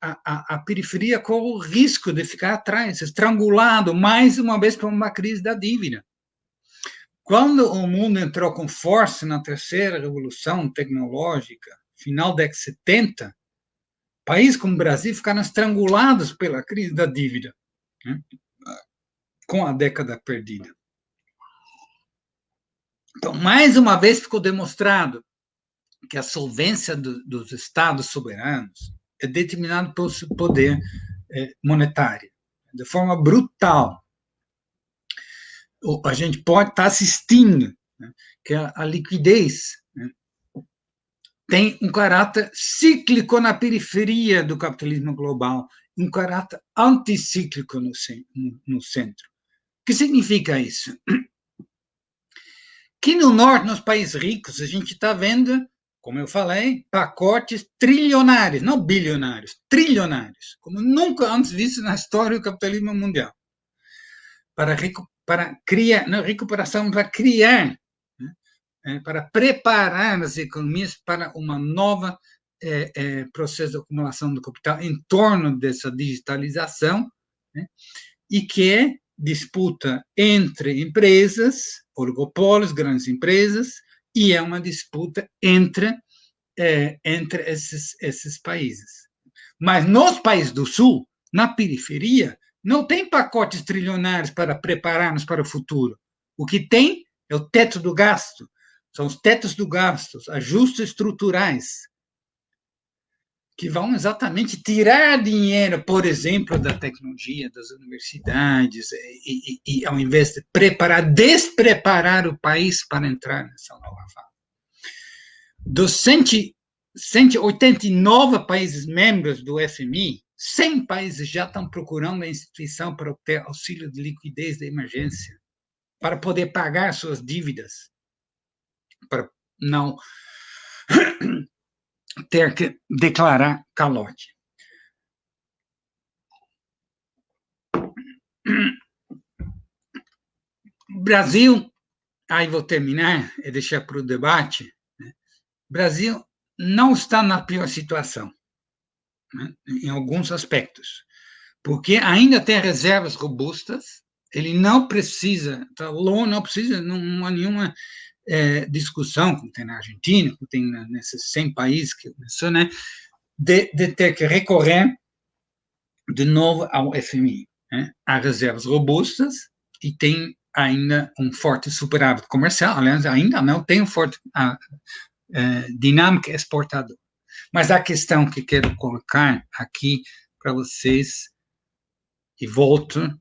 A periferia corre o risco de ficar atrás, estrangulado mais uma vez por uma crise da dívida. Quando o mundo entrou com força na terceira revolução tecnológica, final da década de 70, países como o Brasil ficaram estrangulados pela crise da dívida, né, com a década perdida. Então, mais uma vez ficou demonstrado que a solvência dos estados soberanos é determinada pelo seu poder monetário, de forma brutal. A gente pode estar assistindo, né, que a liquidez, né, tem um caráter cíclico na periferia do capitalismo global, um caráter anticíclico no centro. O que significa isso? Que no norte, nos países ricos, a gente está vendo, como eu falei, pacotes trilionários, não bilionários, trilionários, como nunca antes visto na história do capitalismo mundial, para criar, não, recuperação, para criar, né, para preparar as economias para uma nova processo de acumulação do capital em torno dessa digitalização, né, e que é disputa entre empresas, oligopólios, grandes empresas, e é uma disputa entre esses países. Mas nos países do Sul, na periferia, não tem pacotes trilionários para preparar-nos para o futuro. O que tem é o teto do gasto, são os tetos do gasto, ajustes estruturais, que vão exatamente tirar dinheiro, por exemplo, da tecnologia, das universidades, e ao invés de despreparar o país para entrar nessa nova fase. Dos 189 países membros do FMI, 100 países já estão procurando a instituição para obter auxílio de liquidez de emergência, para poder pagar suas dívidas, para não ter que declarar calote. Brasil, aí vou terminar e deixar para o debate, né? Brasil não está na pior situação, né, em alguns aspectos, porque ainda tem reservas robustas, ele não precisa, não há nenhuma discussão, como tem na Argentina, como tem nesses 100 países que eu mencionei, de ter que recorrer de novo ao FMI. Né? Há reservas robustas e tem ainda um forte superávit comercial, aliás, ainda não tem um forte dinâmica exportadora. Mas a questão que quero colocar aqui para vocês, e volto,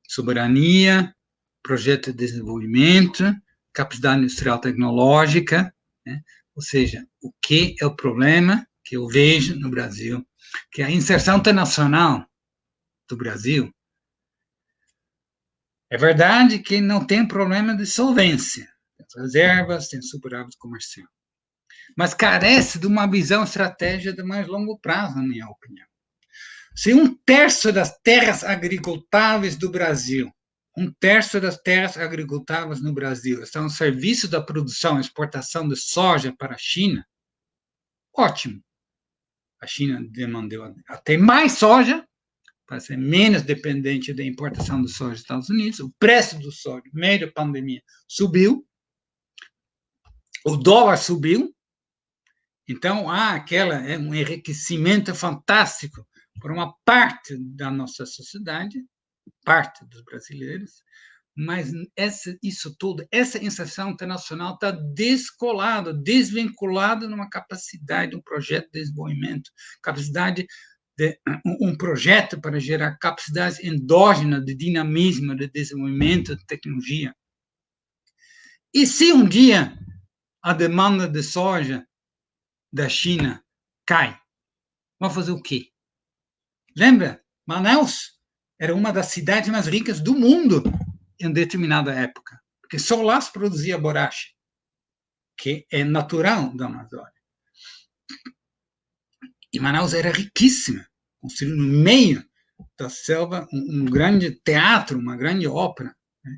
soberania, projeto de desenvolvimento, capacidade industrial tecnológica, né? Ou seja, o que é o problema que eu vejo no Brasil, que a inserção internacional do Brasil, é verdade que não tem problema de solvência, tem reservas, tem superávit comercial, mas carece de uma visão estratégica de mais longo prazo, na minha opinião. Se 1/3 das terras agricultáveis do Brasil, 1/3 das terras agricultáveis no Brasil estão ao serviço da produção e exportação de soja para a China, ótimo. A China demandou até mais soja, para ser menos dependente da importação de soja dos Estados Unidos. O preço do soja, no meio da pandemia, subiu. O dólar subiu. Então, há um enriquecimento fantástico por uma parte da nossa sociedade, parte dos brasileiros, mas isso tudo, essa inserção internacional está descolada, desvinculada numa capacidade, um projeto de desenvolvimento, capacidade de um projeto para gerar capacidade endógena de dinamismo, de desenvolvimento, de tecnologia. E se um dia a demanda de soja da China cai, vão fazer o quê? Lembra? Manaus era uma das cidades mais ricas do mundo em determinada época, porque só lá se produzia borracha, que é natural da Amazônia. E Manaus era riquíssima, construiu no meio da selva um grande teatro, uma grande ópera. Né?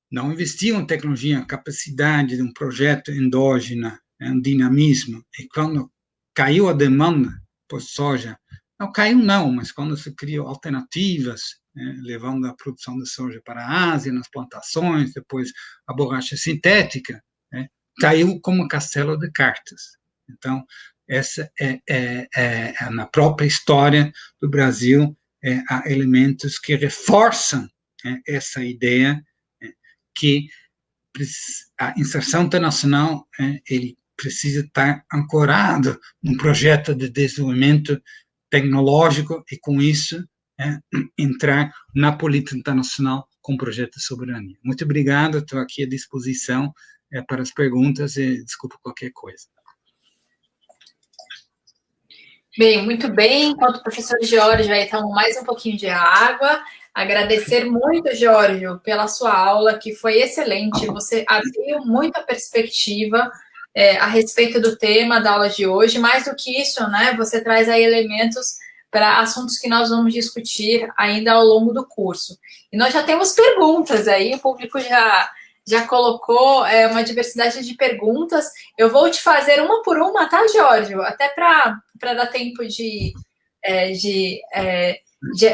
Não investiam em tecnologia, capacidade de um projeto endógeno, um dinamismo. E quando caiu a demanda por soja, não caiu não, mas quando se criou alternativas, levando a produção de soja para a Ásia, nas plantações, depois a borracha sintética, caiu como castelo de cartas. Então, essa na própria história do Brasil, há elementos que reforçam essa ideia que a inserção internacional, ele precisa estar ancorado num projeto de desenvolvimento tecnológico e, com isso, entrar na política internacional com projeto de soberania. Muito obrigado, estou aqui à disposição para as perguntas e desculpa qualquer coisa. Bem, muito bem. Enquanto o professor Giorgio vai tomar mais um pouquinho de água, agradecer muito, Giorgio, pela sua aula, que foi excelente. Você abriu muita perspectiva a respeito do tema da aula de hoje. Mais do que isso, né, você traz aí elementos para assuntos que nós vamos discutir ainda ao longo do curso. E nós já temos perguntas aí, o público já colocou uma diversidade de perguntas. Eu vou te fazer uma por uma, tá, Giorgio? Até para dar tempo de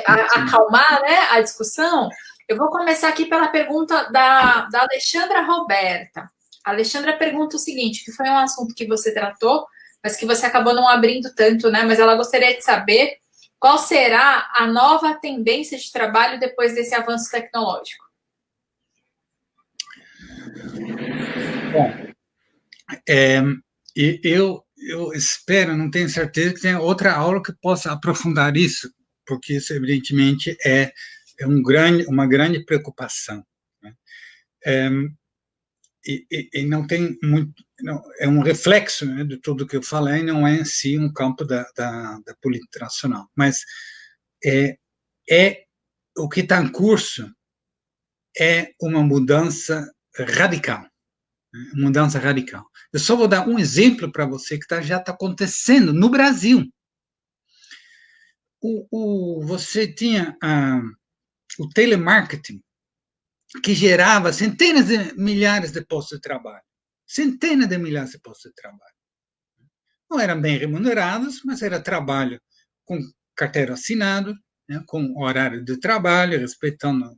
acalmar, né, a discussão. Eu vou começar aqui pela pergunta da Alexandra Roberta. A Alexandra pergunta o seguinte, que foi um assunto que você tratou, mas que você acabou não abrindo tanto, né? Mas ela gostaria de saber qual será a nova tendência de trabalho depois desse avanço tecnológico. Bom, eu espero, não tenho certeza, que tenha outra aula que possa aprofundar isso, porque isso, evidentemente, é uma grande preocupação. Né? E não tem muito, não, é um reflexo, né, de tudo que eu falei, não é em si um campo da política internacional, mas o que está em curso é uma mudança radical. Mudança radical. Eu só vou dar um exemplo para você que já está acontecendo no Brasil. Você tinha o telemarketing, que gerava centenas de milhares de postos de trabalho. Centenas de milhares de postos de trabalho. Não eram bem remunerados, mas era trabalho com carteira assinada, né, com horário de trabalho, respeitando,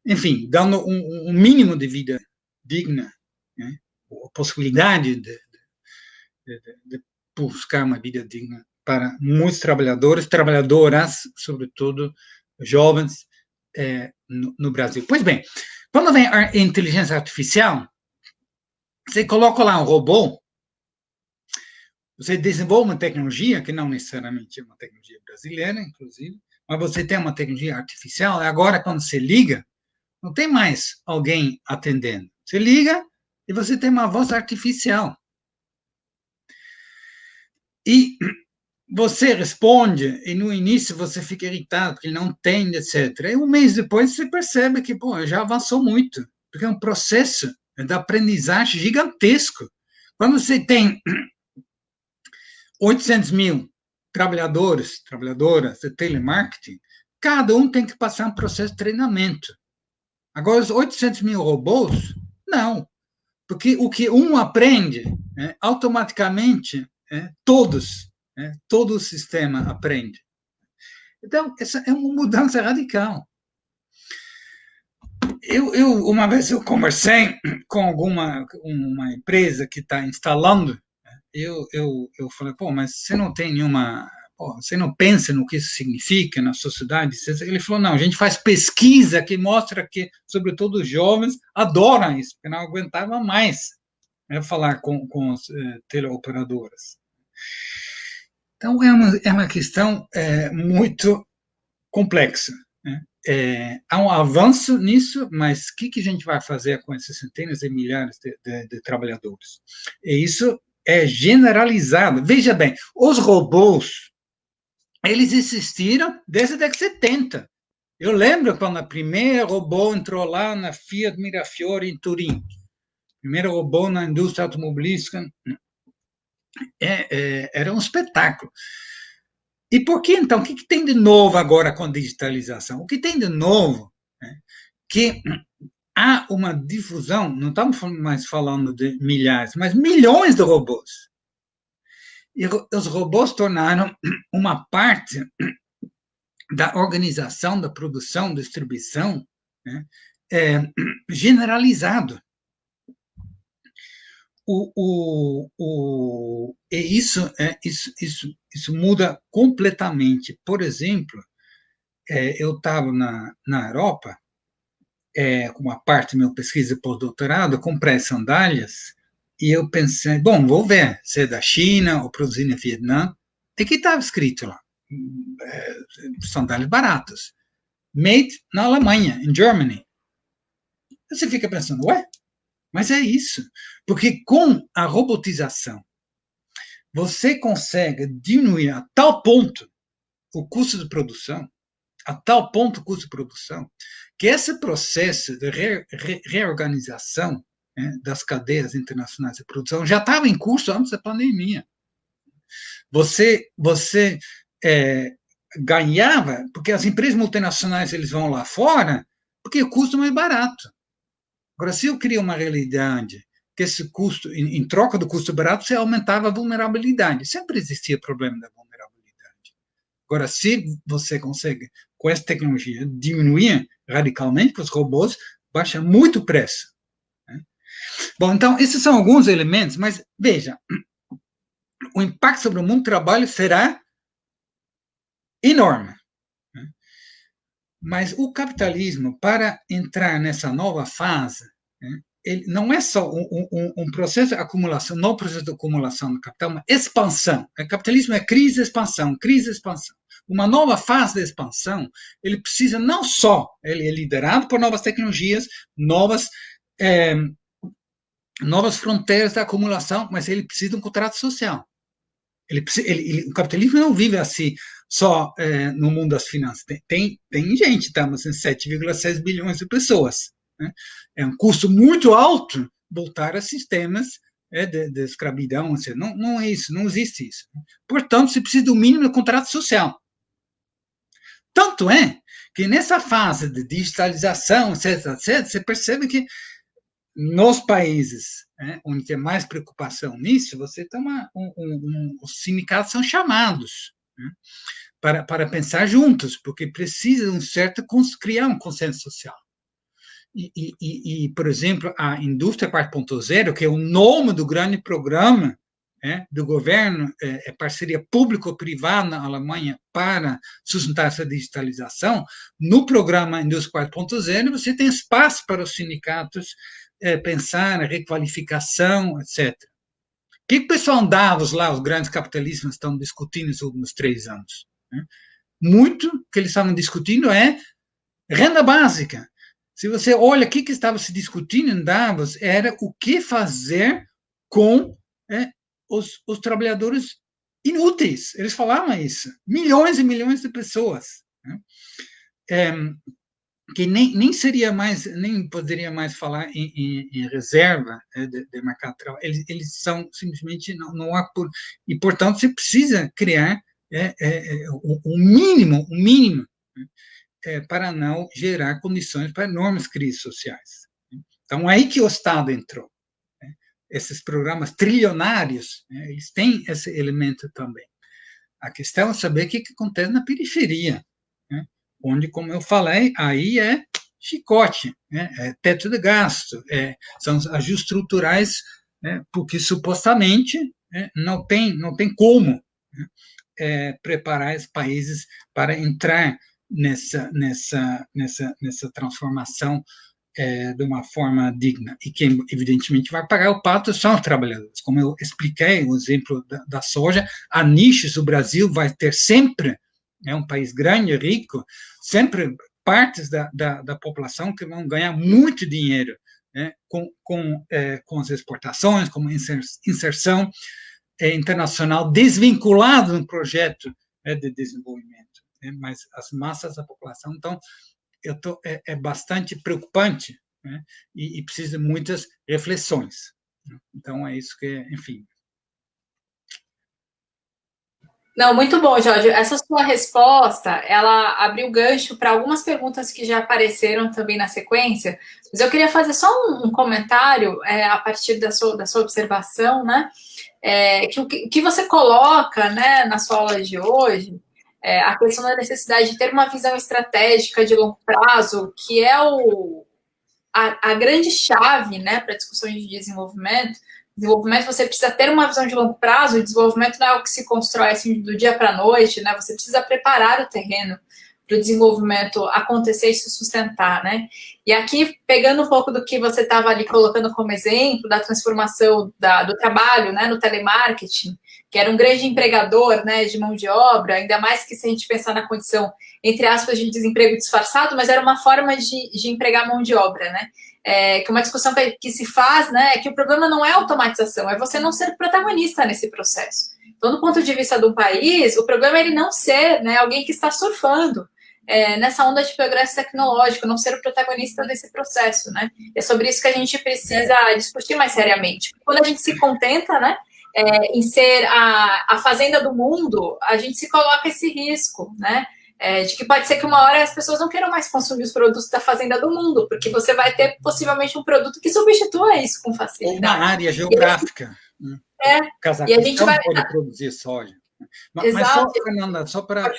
enfim, dando um mínimo de vida digna, né, a possibilidade de buscar uma vida digna para muitos trabalhadores, trabalhadoras, sobretudo jovens, no Brasil. Pois bem, quando vem a inteligência artificial, você coloca lá um robô, você desenvolve uma tecnologia, que não necessariamente é uma tecnologia brasileira, inclusive, mas você tem uma tecnologia artificial, e agora, quando você liga, não tem mais alguém atendendo. Você liga e você tem uma voz artificial. E você responde, e no início você fica irritado, porque ele não tem, etc. E um mês depois você percebe que, já avançou muito, porque é um processo de aprendizagem gigantesco. Quando você tem 800 mil trabalhadoras de telemarketing, cada um tem que passar um processo de treinamento. Agora, os 800 mil robôs, não. Porque o que um aprende, automaticamente, todo o sistema aprende. Então, essa é uma mudança radical. Uma vez eu conversei com uma empresa que está instalando, eu falei, mas você não tem nenhuma, você não pensa no que isso significa na sociedade? Ele falou, não, a gente faz pesquisa que mostra que, sobretudo os jovens, adoram isso, porque não aguentavam mais falar com as teleoperadoras. Então, é uma questão muito complexa. Né? Há um avanço nisso, mas o que a gente vai fazer com essas centenas de milhares de trabalhadores? E isso é generalizado. Veja bem, os robôs, eles existiram desde a década de 70. Eu lembro quando a primeira robô entrou lá na Fiat Mirafiori, em Turim. Primeiro robô na indústria automobilística. Era um espetáculo. E por que, então? O que tem de novo agora com a digitalização? O que tem de novo que há uma difusão, não estamos mais falando de milhares, mas milhões de robôs. E os robôs tornaram uma parte da organização, da produção, distribuição, generalizado. E isso muda completamente. Por exemplo, eu estava na Europa como a parte da minha pesquisa de pós-doutorado, comprei sandálias e eu pensei, bom, vou ver se é da China ou produzido no Vietnã. E que estava escrito lá? Sandálias baratas. Made na Alemanha, em Germany. Você fica pensando, ué, mas é isso. Porque com a robotização, você consegue diminuir a tal ponto o custo de produção, que esse processo de reorganização, né, das cadeias internacionais de produção já estava em curso antes da pandemia. Você ganhava, porque as empresas multinacionais eles vão lá fora, porque o custo é mais barato. Agora, se eu crio uma realidade que esse custo, em troca do custo barato, você aumentava a vulnerabilidade. Sempre existia problema da vulnerabilidade. Agora, se você consegue, com essa tecnologia, diminuir radicalmente com os robôs, baixa muito o preço. Né? Bom, então, esses são alguns elementos, mas, veja, o impacto sobre o mundo do trabalho será enorme. Né? Mas o capitalismo, para entrar nessa nova fase, né, ele não é só um processo de acumulação, não processo de acumulação do capital, uma expansão. O capitalismo é crise, expansão, crise, expansão. Uma nova fase de expansão, ele precisa não só, ele é liderado por novas tecnologias, novas fronteiras da acumulação, mas ele precisa de um contrato social. O capitalismo não vive assim só no mundo das finanças. Tem gente, estamos em 7,6 bilhões de pessoas. Né? É um custo muito alto voltar a sistemas de escravidão. Não é isso, não existe isso. Portanto, você precisa do mínimo de contrato social. Tanto é que nessa fase de digitalização, etc., você percebe que nos países onde tem mais preocupação nisso, você tem os sindicatos são chamados, né, para pensar juntos, porque precisa criar um consenso social. Por exemplo, a Indústria 4.0, que é o nome do grande programa do governo, é parceria público-privada na Alemanha para sustentar essa digitalização. No programa Indústria 4.0, você tem espaço para os sindicatos pensar na requalificação, etc. O que o pessoal em Davos lá, os grandes capitalistas, estão discutindo nos últimos 3 anos? Né? Muito que eles estavam discutindo é renda básica. Se você olha o que estava se discutindo em Davos, era o que fazer com os trabalhadores inúteis. Eles falavam isso. Milhões e milhões de pessoas. Né? Que nem seria mais, nem poderia mais falar em reserva de mercado de trabalho. Eles são simplesmente não há e portanto você precisa criar um mínimo para não gerar condições para enormes crises sociais. Então aí que o Estado entrou. Esses programas trilionários, eles têm esse elemento também. A questão é saber o que acontece na periferia, onde, como eu falei, aí é chicote, é teto de gasto, são os ajustes estruturais, porque supostamente não tem como preparar os países para entrar nessa transformação de uma forma digna. E quem, evidentemente, vai pagar o pato são os trabalhadores. Como eu expliquei, o exemplo da soja, há nichos, o Brasil vai ter sempre, um país grande, rico, sempre partes da população que vão ganhar muito dinheiro com as exportações, como inserção internacional, desvinculado de um projeto de desenvolvimento. Mas as massas da população, então, é bastante preocupante, e precisa de muitas reflexões. Então, é isso que, enfim. Não, muito bom, Jorge. Essa sua resposta, ela abriu gancho para algumas perguntas que já apareceram também na sequência, mas eu queria fazer só um comentário a partir da sua observação, né? Que você coloca, né, na sua aula de hoje, a questão da necessidade de ter uma visão estratégica de longo prazo, que é a grande chave, né, para discussões de desenvolvimento. Desenvolvimento, você precisa ter uma visão de longo prazo. O desenvolvimento não é algo que se constrói assim do dia para a noite, né? Você precisa preparar o terreno, o desenvolvimento acontecer e se sustentar, né? E aqui, pegando um pouco do que você estava ali colocando como exemplo, da transformação do trabalho, né, no telemarketing, que era um grande empregador, né, de mão de obra, ainda mais que se a gente pensar na condição, entre aspas, de desemprego disfarçado, mas era uma forma de empregar mão de obra, né? Que uma discussão que se faz, né, é que o problema não é a automatização, é você não ser protagonista nesse processo. Então, do ponto de vista do país, o problema é ele não ser, né, alguém que está surfando nessa onda de progresso tecnológico, não ser o protagonista desse processo, né? É sobre isso que a gente precisa discutir mais seriamente. Quando a gente se contenta, né, em ser a fazenda do mundo, a gente se coloca esse risco, né? De que pode ser que uma hora as pessoas não queiram mais consumir os produtos da fazenda do mundo, porque você vai ter possivelmente um produto que substitua isso com facilidade. Ou uma área geográfica. E a gente vai pode produzir soja. Mas só, Fernanda, só para...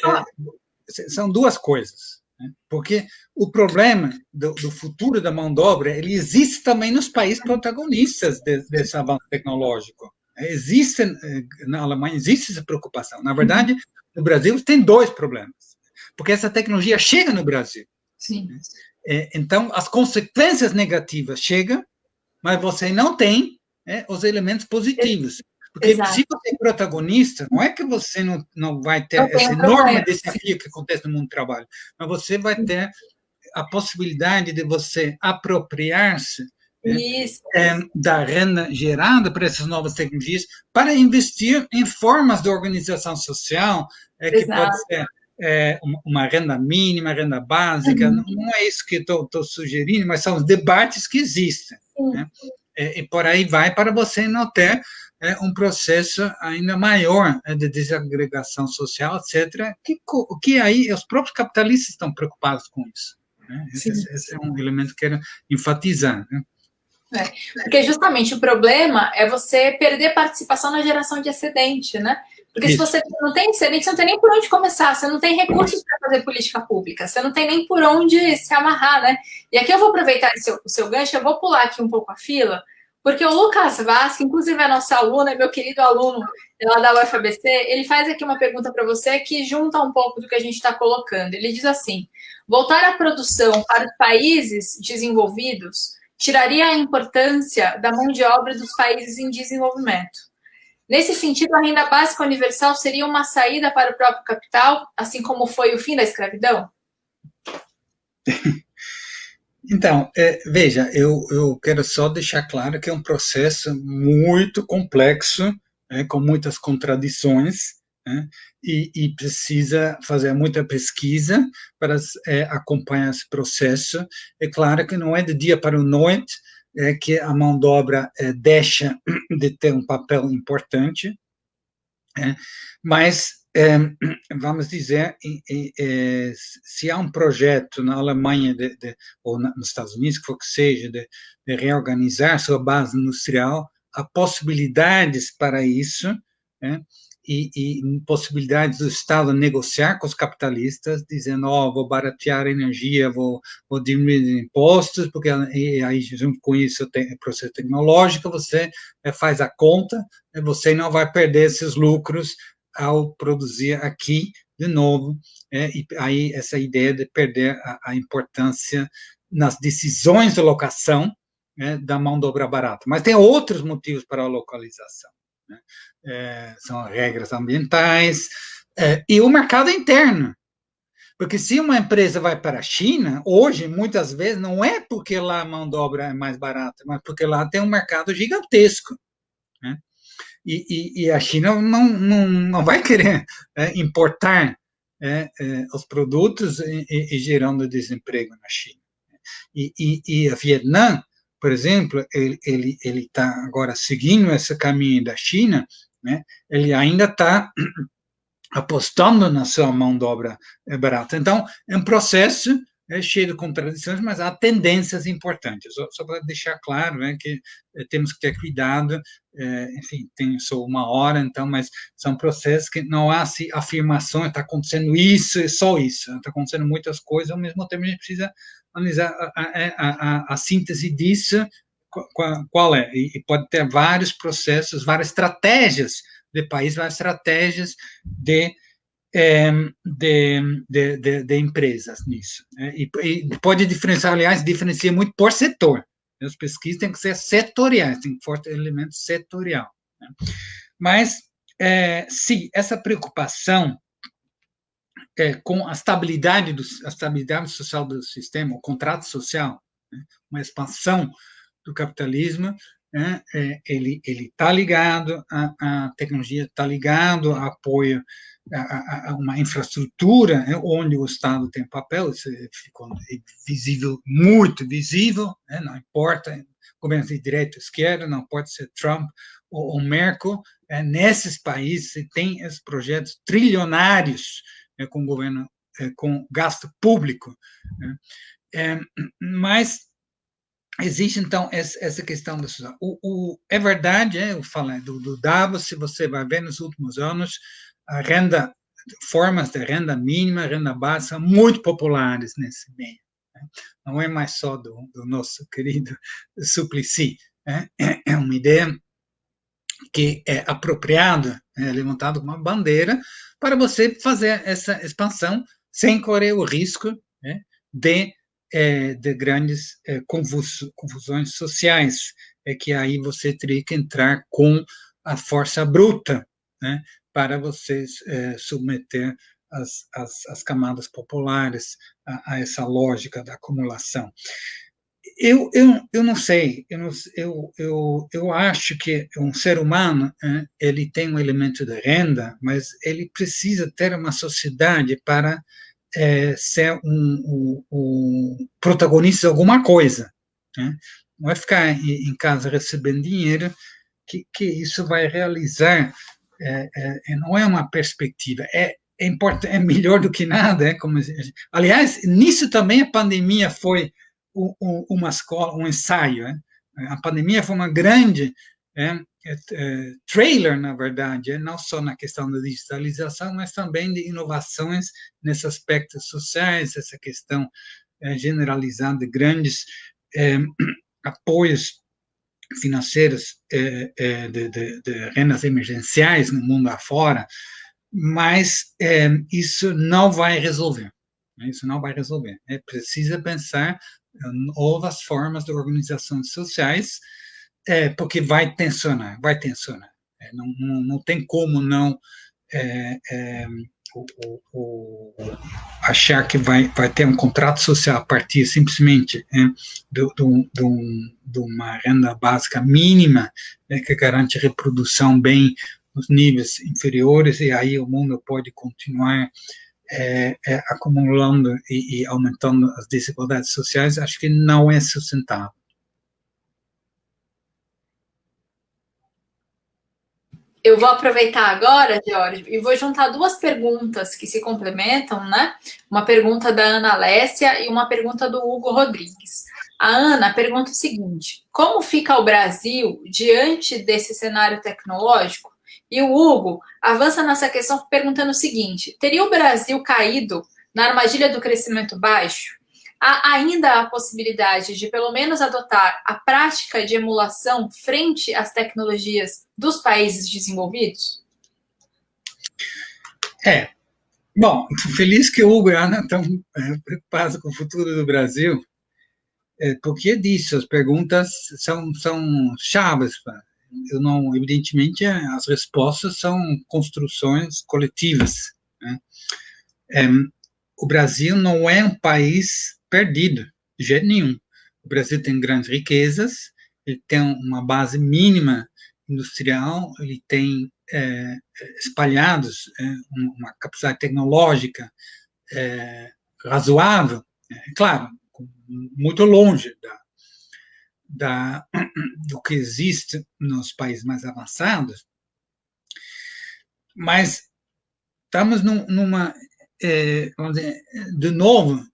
são duas coisas. Né? Porque o problema do futuro da mão de obra, ele existe também nos países protagonistas desse avanço tecnológico. Na Alemanha existe essa preocupação. Na verdade, no Brasil tem dois problemas. Porque essa tecnologia chega no Brasil. Sim. Então, as consequências negativas chegam, mas você não tem os elementos positivos. Porque Exato. se você é protagonista, não é que você não vai ter esse enorme desafio que acontece no mundo do trabalho, mas você vai ter a possibilidade de você apropriar-se da renda gerada por essas novas tecnologias para investir em formas de organização social que pode ser uma renda mínima, renda básica, não é isso que estou sugerindo, mas são os debates que existem. Né? E por aí vai para você não ter um processo ainda maior de desagregação social, etc., que aí os próprios capitalistas estão preocupados com isso. Né? Esse é um elemento que eu quero enfatizar. Né? Porque justamente o problema é você perder participação na geração de excedente, né? Porque se você não tem excedente, você não tem nem por onde começar, você não tem recursos para fazer política pública, você não tem nem por onde se amarrar, né? E aqui eu vou aproveitar o seu gancho, eu vou pular aqui um pouco a fila, porque o Lucas Vaz, que inclusive é nosso aluno, é meu querido aluno lá da UFABC, ele faz aqui uma pergunta para você que junta um pouco do que a gente está colocando. Ele diz assim: voltar a produção para os países desenvolvidos tiraria a importância da mão de obra dos países em desenvolvimento. Nesse sentido, a renda básica universal seria uma saída para o próprio capital, assim como foi o fim da escravidão? Então, veja, eu quero só deixar claro que é um processo muito complexo, com muitas contradições, e precisa fazer muita pesquisa para acompanhar esse processo. É claro que não é de dia para a noite que a mão de obra deixa de ter um papel importante, mas vamos dizer, se há um projeto na Alemanha ou nos Estados Unidos, que for que seja, de reorganizar sua base industrial, há possibilidades para isso, e possibilidades do Estado negociar com os capitalistas, dizendo, vou baratear a energia, vou diminuir impostos, porque aí, junto com isso, tem processo tecnológico, você faz a conta, você não vai perder esses lucros ao produzir aqui de novo, e aí essa ideia de perder a importância nas decisões de locação da mão de obra barata. Mas tem outros motivos para a localização. Né? São regras ambientais e o mercado interno. Porque se uma empresa vai para a China, hoje, muitas vezes, não é porque lá a mão de obra é mais barata, mas porque lá tem um mercado gigantesco. Né? E a China não vai querer importar os produtos e gerando desemprego na China. E a Vietnã, por exemplo, ele está agora seguindo esse caminho da China, né? Ele ainda está apostando na sua mão de obra barata. Então, é um processo cheio de contradições, mas há tendências importantes. Só para deixar claro que temos que ter cuidado, enfim, tem só uma hora, então, mas são processos que não há afirmação, está acontecendo isso e só isso, está acontecendo muitas coisas, ao mesmo tempo a gente precisa analisar a síntese disso, qual é, e pode ter vários processos, várias estratégias de país, várias estratégias de de empresas nisso. E pode diferenciar, aliás, diferencia muito por setor. As pesquisas têm que ser setoriais, tem forte elemento setorial. Né? Mas, sim, essa preocupação com a estabilidade social do sistema, o contrato social, né? Uma expansão do capitalismo, né? Ele está ligado à tecnologia, está ligado a apoio a uma infraestrutura, né? Onde o Estado tem papel, isso ficou visível, muito visível, né? Não importa governo de direita ou esquerda, não pode ser Trump ou Merkel, nesses países se tem esses projetos trilionários, com governo, com gasto público, né? Mas existe, então, essa questão da sociedade. É verdade, eu falo do Davos, se você vai ver nos últimos anos, formas de renda mínima, renda básica, são muito populares nesse meio. Né? Não é mais só do nosso querido Suplicy. Né? É uma ideia que é apropriada, levantada como uma bandeira, para você fazer essa expansão sem correr o risco, né, de grandes confusões sociais, que aí você teria que entrar com a força bruta, né, para você submeter as camadas populares a essa lógica da acumulação. Eu não sei, eu acho que um ser humano, ele tem um elemento de renda, mas ele precisa ter uma sociedade para ser um protagonista de alguma coisa. Né? Não é ficar em casa recebendo dinheiro que isso vai realizar, não é uma perspectiva, é melhor do que nada. Aliás, nisso também a pandemia foi uma escola, um ensaio. A pandemia foi uma grande trailer, na verdade, não só na questão da digitalização, mas também de inovações nesses aspectos sociais, essa questão generalizada de grandes apoios financeiros de rendas emergenciais no mundo afora, mas isso não vai resolver. Isso não vai resolver. Precisa pensar novas formas de organizações sociais, porque vai tensionar. Não tem como não achar que vai ter um contrato social a partir simplesmente de uma renda básica mínima, que garante reprodução bem nos níveis inferiores, e aí o mundo pode continuar acumulando e aumentando as desigualdades sociais. Acho que não é sustentável. Eu vou aproveitar agora, Jorge, e vou juntar duas perguntas que se complementam, né? Uma pergunta da Ana Alessia e uma pergunta do Hugo Rodrigues. A Ana pergunta o seguinte: como fica o Brasil diante desse cenário tecnológico? E o Hugo avança nessa questão perguntando o seguinte: teria o Brasil caído na armadilha do crescimento baixo? Há ainda a possibilidade de, pelo menos, adotar a prática de emulação frente às tecnologias dos países desenvolvidos? Bom, feliz que o Hugo e a Ana estão preocupados com o futuro do Brasil, porque disso, as perguntas são chaves. Eu não, evidentemente, as respostas são construções coletivas. Né? O Brasil não é um país perdido, de jeito nenhum. O Brasil tem grandes riquezas, ele tem uma base mínima industrial, ele tem espalhados uma capacidade tecnológica razoável, claro, muito longe do que existe nos países mais avançados, mas estamos numa, vamos dizer, de novo,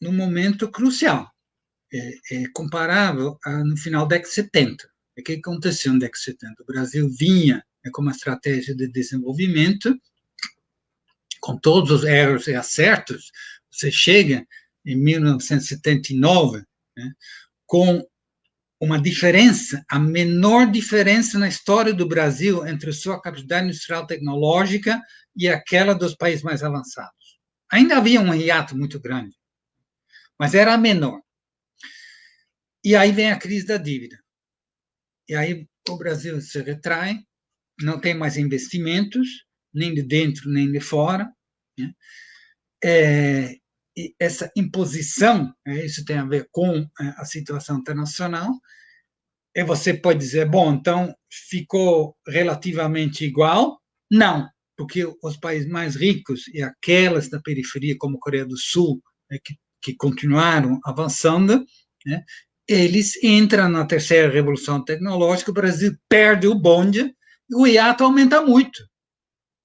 num momento crucial, comparável no final da década de 70. O que aconteceu na década de 70? O Brasil vinha com uma estratégia de desenvolvimento, com todos os erros e acertos. Você chega em 1979, né, com uma diferença, a menor diferença na história do Brasil entre sua capacidade industrial tecnológica e aquela dos países mais avançados. Ainda havia um hiato muito grande, mas era a menor. E aí vem a crise da dívida. E aí o Brasil se retrai, não tem mais investimentos, nem de dentro, nem de fora, né? E essa imposição, isso tem a ver com a situação internacional, e você pode dizer, bom, então ficou relativamente igual? Não, porque os países mais ricos e aquelas da periferia, como a Coreia do Sul, que continuaram avançando, né, eles entram na terceira revolução tecnológica, o Brasil perde o bonde e o hiato aumenta muito.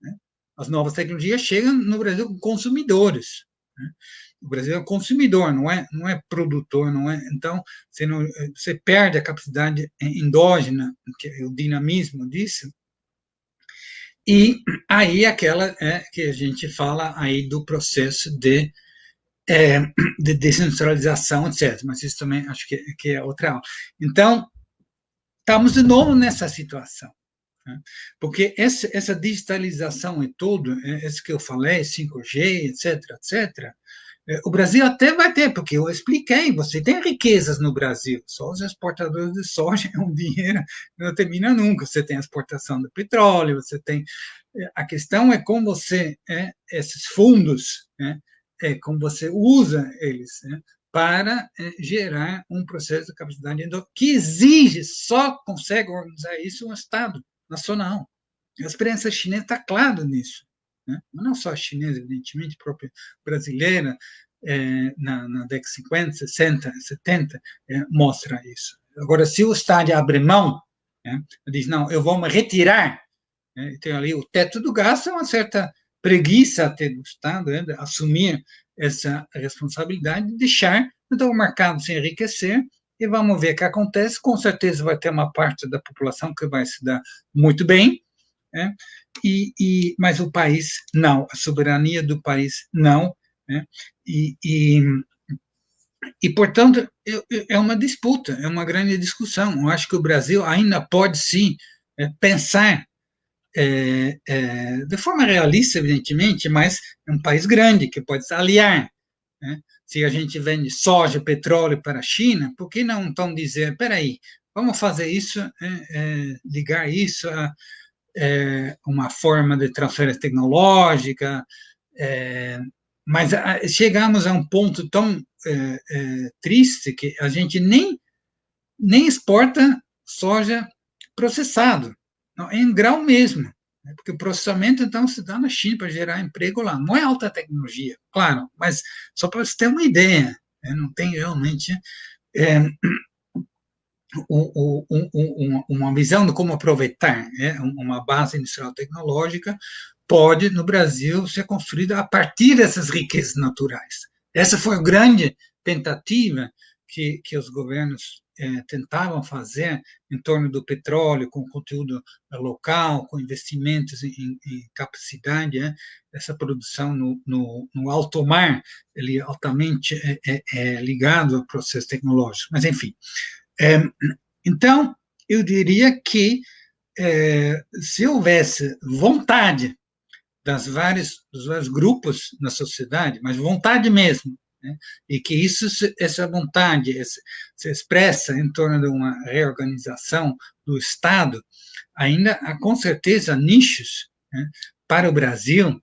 Né? As novas tecnologias chegam no Brasil com consumidores. Né? O Brasil é consumidor, não é produtor, não é. Então, você perde a capacidade endógena, que é o dinamismo disso, e aí aquela que a gente fala aí do processo de descentralização, etc. Mas isso também acho que é outra aula. Então, estamos de novo nessa situação. Né? Porque essa digitalização e tudo, isso que eu falei, 5G, etc., etc., o Brasil até vai ter, porque eu expliquei, você tem riquezas no Brasil, só os exportadores de soja é um dinheiro que não termina nunca. Você tem a exportação do petróleo, você tem. A questão é como você, esses fundos, como você usa eles para gerar um processo de capacidade que exige, só consegue organizar isso um Estado nacional. A experiência chinesa está clara nisso. Né? Não só a chinesa, evidentemente, a própria brasileira, na década de 50, 60, 70, mostra isso. Agora, se o Estado abre mão, diz, não, eu vou me retirar, tem ali o teto do gasto, é uma certa preguiça até do Estado de assumir essa responsabilidade de deixar então, o mercado se enriquecer e vamos ver o que acontece. Com certeza vai ter uma parte da população que vai se dar muito bem, né? Mas o país não, a soberania do país não, né? Portanto, é uma disputa, é uma grande discussão. Eu acho que o Brasil ainda pode, sim, pensar de forma realista, evidentemente, mas é um país grande que pode se aliar. Né? Se a gente vende soja, petróleo para a China, por que não então dizer, peraí, vamos fazer isso, ligar isso a uma forma de transferência tecnológica, mas chegamos a um ponto tão triste que a gente nem exporta soja processado, não, em grão mesmo, né? Porque o processamento, então, se dá na China para gerar emprego lá. Não é alta tecnologia, claro, mas só para você ter uma ideia, não tem realmente uma visão de como aproveitar uma base industrial tecnológica pode, no Brasil, ser construída a partir dessas riquezas naturais. Essa foi a grande tentativa que os governos tentavam fazer em torno do petróleo, com conteúdo local, com investimentos em capacidade, essa produção no alto mar, ele altamente ligado ao processo tecnológico. Mas, enfim. Então, eu diria que se houvesse vontade dos vários grupos na sociedade, mas vontade mesmo, né? E que essa vontade se expressa em torno de uma reorganização do Estado, ainda há com certeza nichos, né, para o Brasil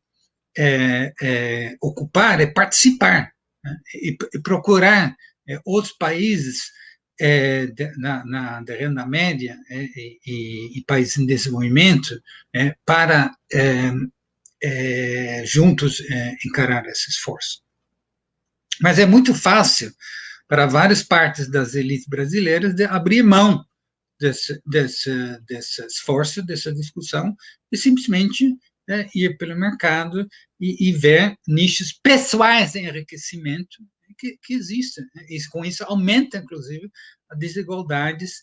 ocupar e participar, né, e procurar outros países na renda média e países em desenvolvimento para juntos encarar esse esforço. Mas é muito fácil para várias partes das elites brasileiras de abrir mão desse esforço, dessa discussão, e simplesmente ir pelo mercado e ver nichos pessoais de enriquecimento que existem. E com isso aumenta, inclusive, as desigualdades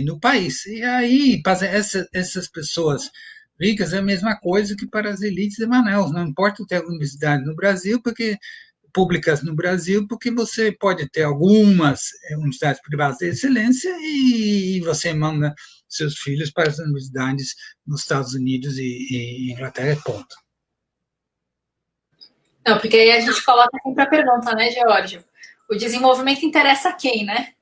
no país. E aí, para essas pessoas ricas, é a mesma coisa que para as elites de Manaus. Não importa ter universidade no Brasil, porque públicas no Brasil, porque você pode ter algumas universidades privadas de excelência e você manda seus filhos para as universidades nos Estados Unidos e Inglaterra, ponto. Não, porque aí a gente coloca sempre a pergunta, né, Geórgio? O desenvolvimento interessa a quem, né?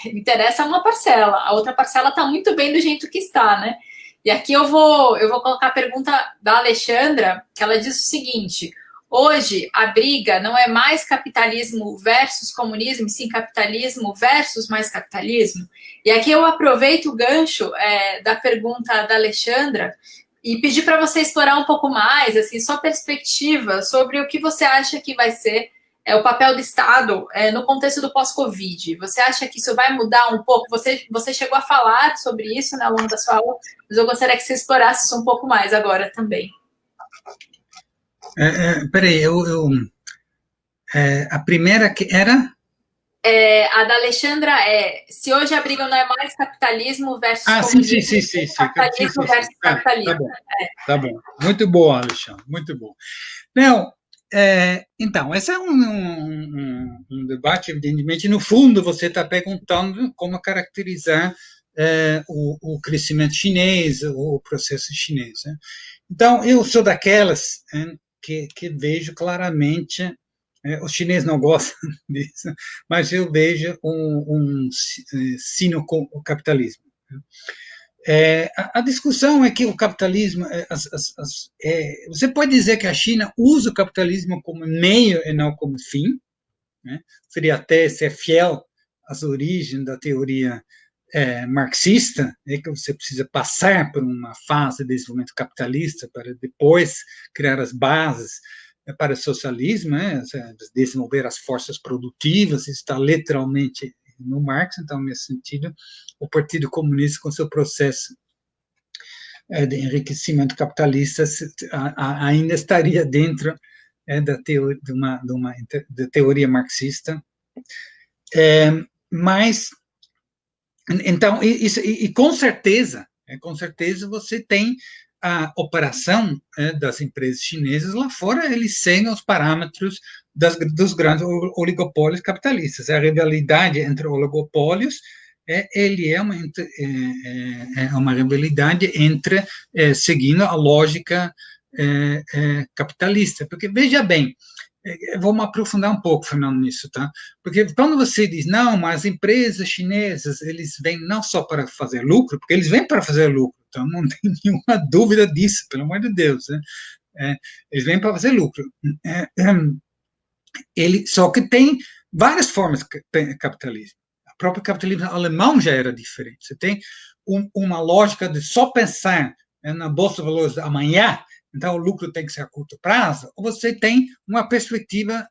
Interessa uma parcela, a outra parcela está muito bem do jeito que está, né? E aqui eu vou colocar a pergunta da Alexandra, que ela diz o seguinte: hoje a briga não é mais capitalismo versus comunismo, sim capitalismo versus mais capitalismo. E aqui eu aproveito o gancho da pergunta da Alexandra e pedir para você explorar um pouco mais, assim, sua perspectiva sobre o que você acha que vai ser o papel do Estado no contexto do pós-Covid. Você acha que isso vai mudar um pouco? Você chegou a falar sobre isso, né, ao longo da sua aula, mas eu gostaria que você explorasse isso um pouco mais agora também. Peraí, a primeira que era? A da Alexandra se hoje a briga não é mais capitalismo versus comunismo, sim. Capitalismo versus capitalismo. Tá bom. Muito boa, Alexandre, muito bom. Não, então, esse é um debate, evidentemente, no fundo você está perguntando como caracterizar o crescimento chinês, o processo chinês. Né? Então, eu sou daquelas que vejo claramente, os chineses não gostam disso, mas eu vejo um sino-capitalismo. A discussão é que o capitalismo, você pode dizer que a China usa o capitalismo como meio e não como fim, né? Seria até ser fiel às origens da teoria marxista, que você precisa passar por uma fase de desenvolvimento capitalista para depois criar as bases para o socialismo, desenvolver as forças produtivas, isso está literalmente no Marx. Então, nesse sentido, o Partido Comunista, com seu processo de enriquecimento capitalista, ainda estaria dentro da teoria marxista. Mas, então, isso, e com certeza você tem a operação das empresas chinesas lá fora, eles seguem os parâmetros dos grandes oligopólios capitalistas. A rivalidade entre oligopólios ele é uma rivalidade seguindo a lógica capitalista. Porque, veja bem, vamos aprofundar um pouco, Fernando, nisso, tá? Porque quando você diz, não, mas as empresas chinesas, eles vêm não só para fazer lucro, porque eles vêm para fazer lucro, então não tem nenhuma dúvida disso, pelo amor de Deus, né? Eles vêm para fazer lucro. Só que tem várias formas de capitalismo. O próprio capitalismo alemão já era diferente. Você tem uma lógica de só pensar na Bolsa de Valores de amanhã, então o lucro tem que ser a curto prazo, ou você tem uma perspectiva.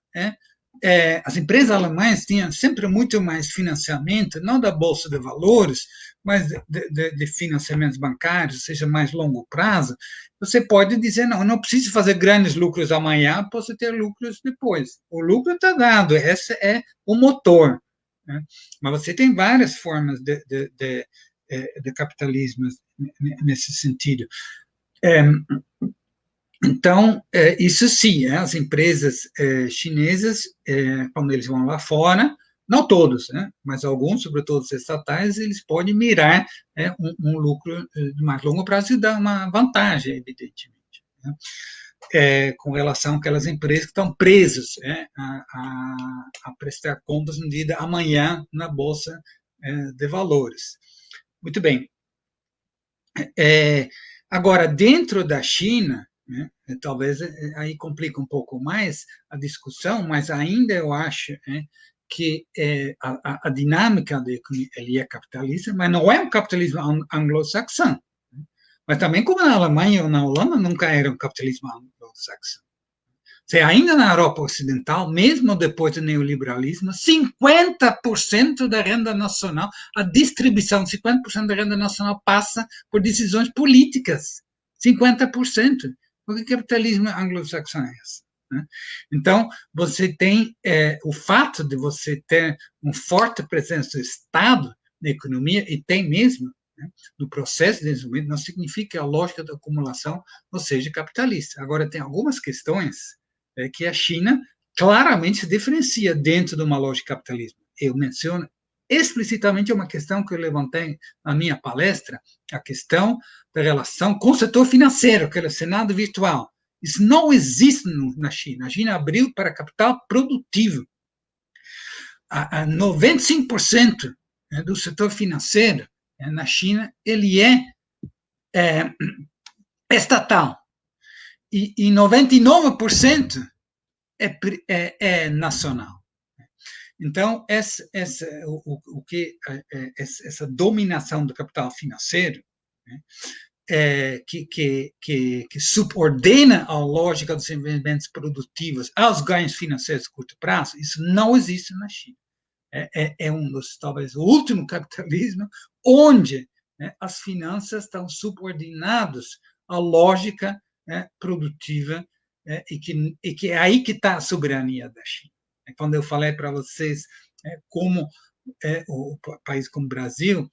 As empresas alemãs tinham sempre muito mais financiamento, não da Bolsa de Valores, mas de financiamentos bancários, seja mais longo prazo. Você pode dizer, não, eu não preciso fazer grandes lucros amanhã, posso ter lucros depois. O lucro está dado, esse é o motor. Né? Mas você tem várias formas de capitalismo nesse sentido. Então, isso sim, as empresas chinesas, quando eles vão lá fora, não todos, mas alguns, sobretudo os estatais, eles podem mirar um lucro de mais longo prazo e dar uma vantagem, evidentemente, com relação àquelas empresas que estão presas a prestar contas no dia de amanhã na Bolsa de Valores. Muito bem. Agora, dentro da China, talvez aí complica um pouco mais a discussão, mas ainda eu acho que a dinâmica da economia ele é capitalista, mas não é um capitalismo anglo-saxão. Mas também, como na Alemanha ou na Holanda, nunca era um capitalismo anglo-saxão. Ainda na Europa Ocidental, mesmo depois do neoliberalismo, 50% da renda nacional, a distribuição de 50% da renda nacional passa por decisões políticas. 50%. Porque o capitalismo anglo-saxão é esse? Então, você tem o fato de você ter uma forte presença do Estado na economia, e tem mesmo, no processo de desenvolvimento, não significa que a lógica da acumulação não seja capitalista. Agora, tem algumas questões que a China claramente se diferencia dentro de uma lógica de capitalismo. Eu menciono explicitamente uma questão que eu levantei na minha palestra, a questão da relação com o setor financeiro, que é o Senado virtual. Isso não existe na China. A China abriu para capital produtivo. A 95% do setor financeiro na China, ele é estatal. E 99% é nacional. Então, essa dominação do capital financeiro, né, que subordena a lógica dos investimentos produtivos aos ganhos financeiros de curto prazo, isso não existe na China. É um dos, talvez, o último capitalismo onde, né, as finanças estão subordinadas à lógica, né, produtiva, e que é aí que está a soberania da China. Quando eu falei para vocês como o país como o Brasil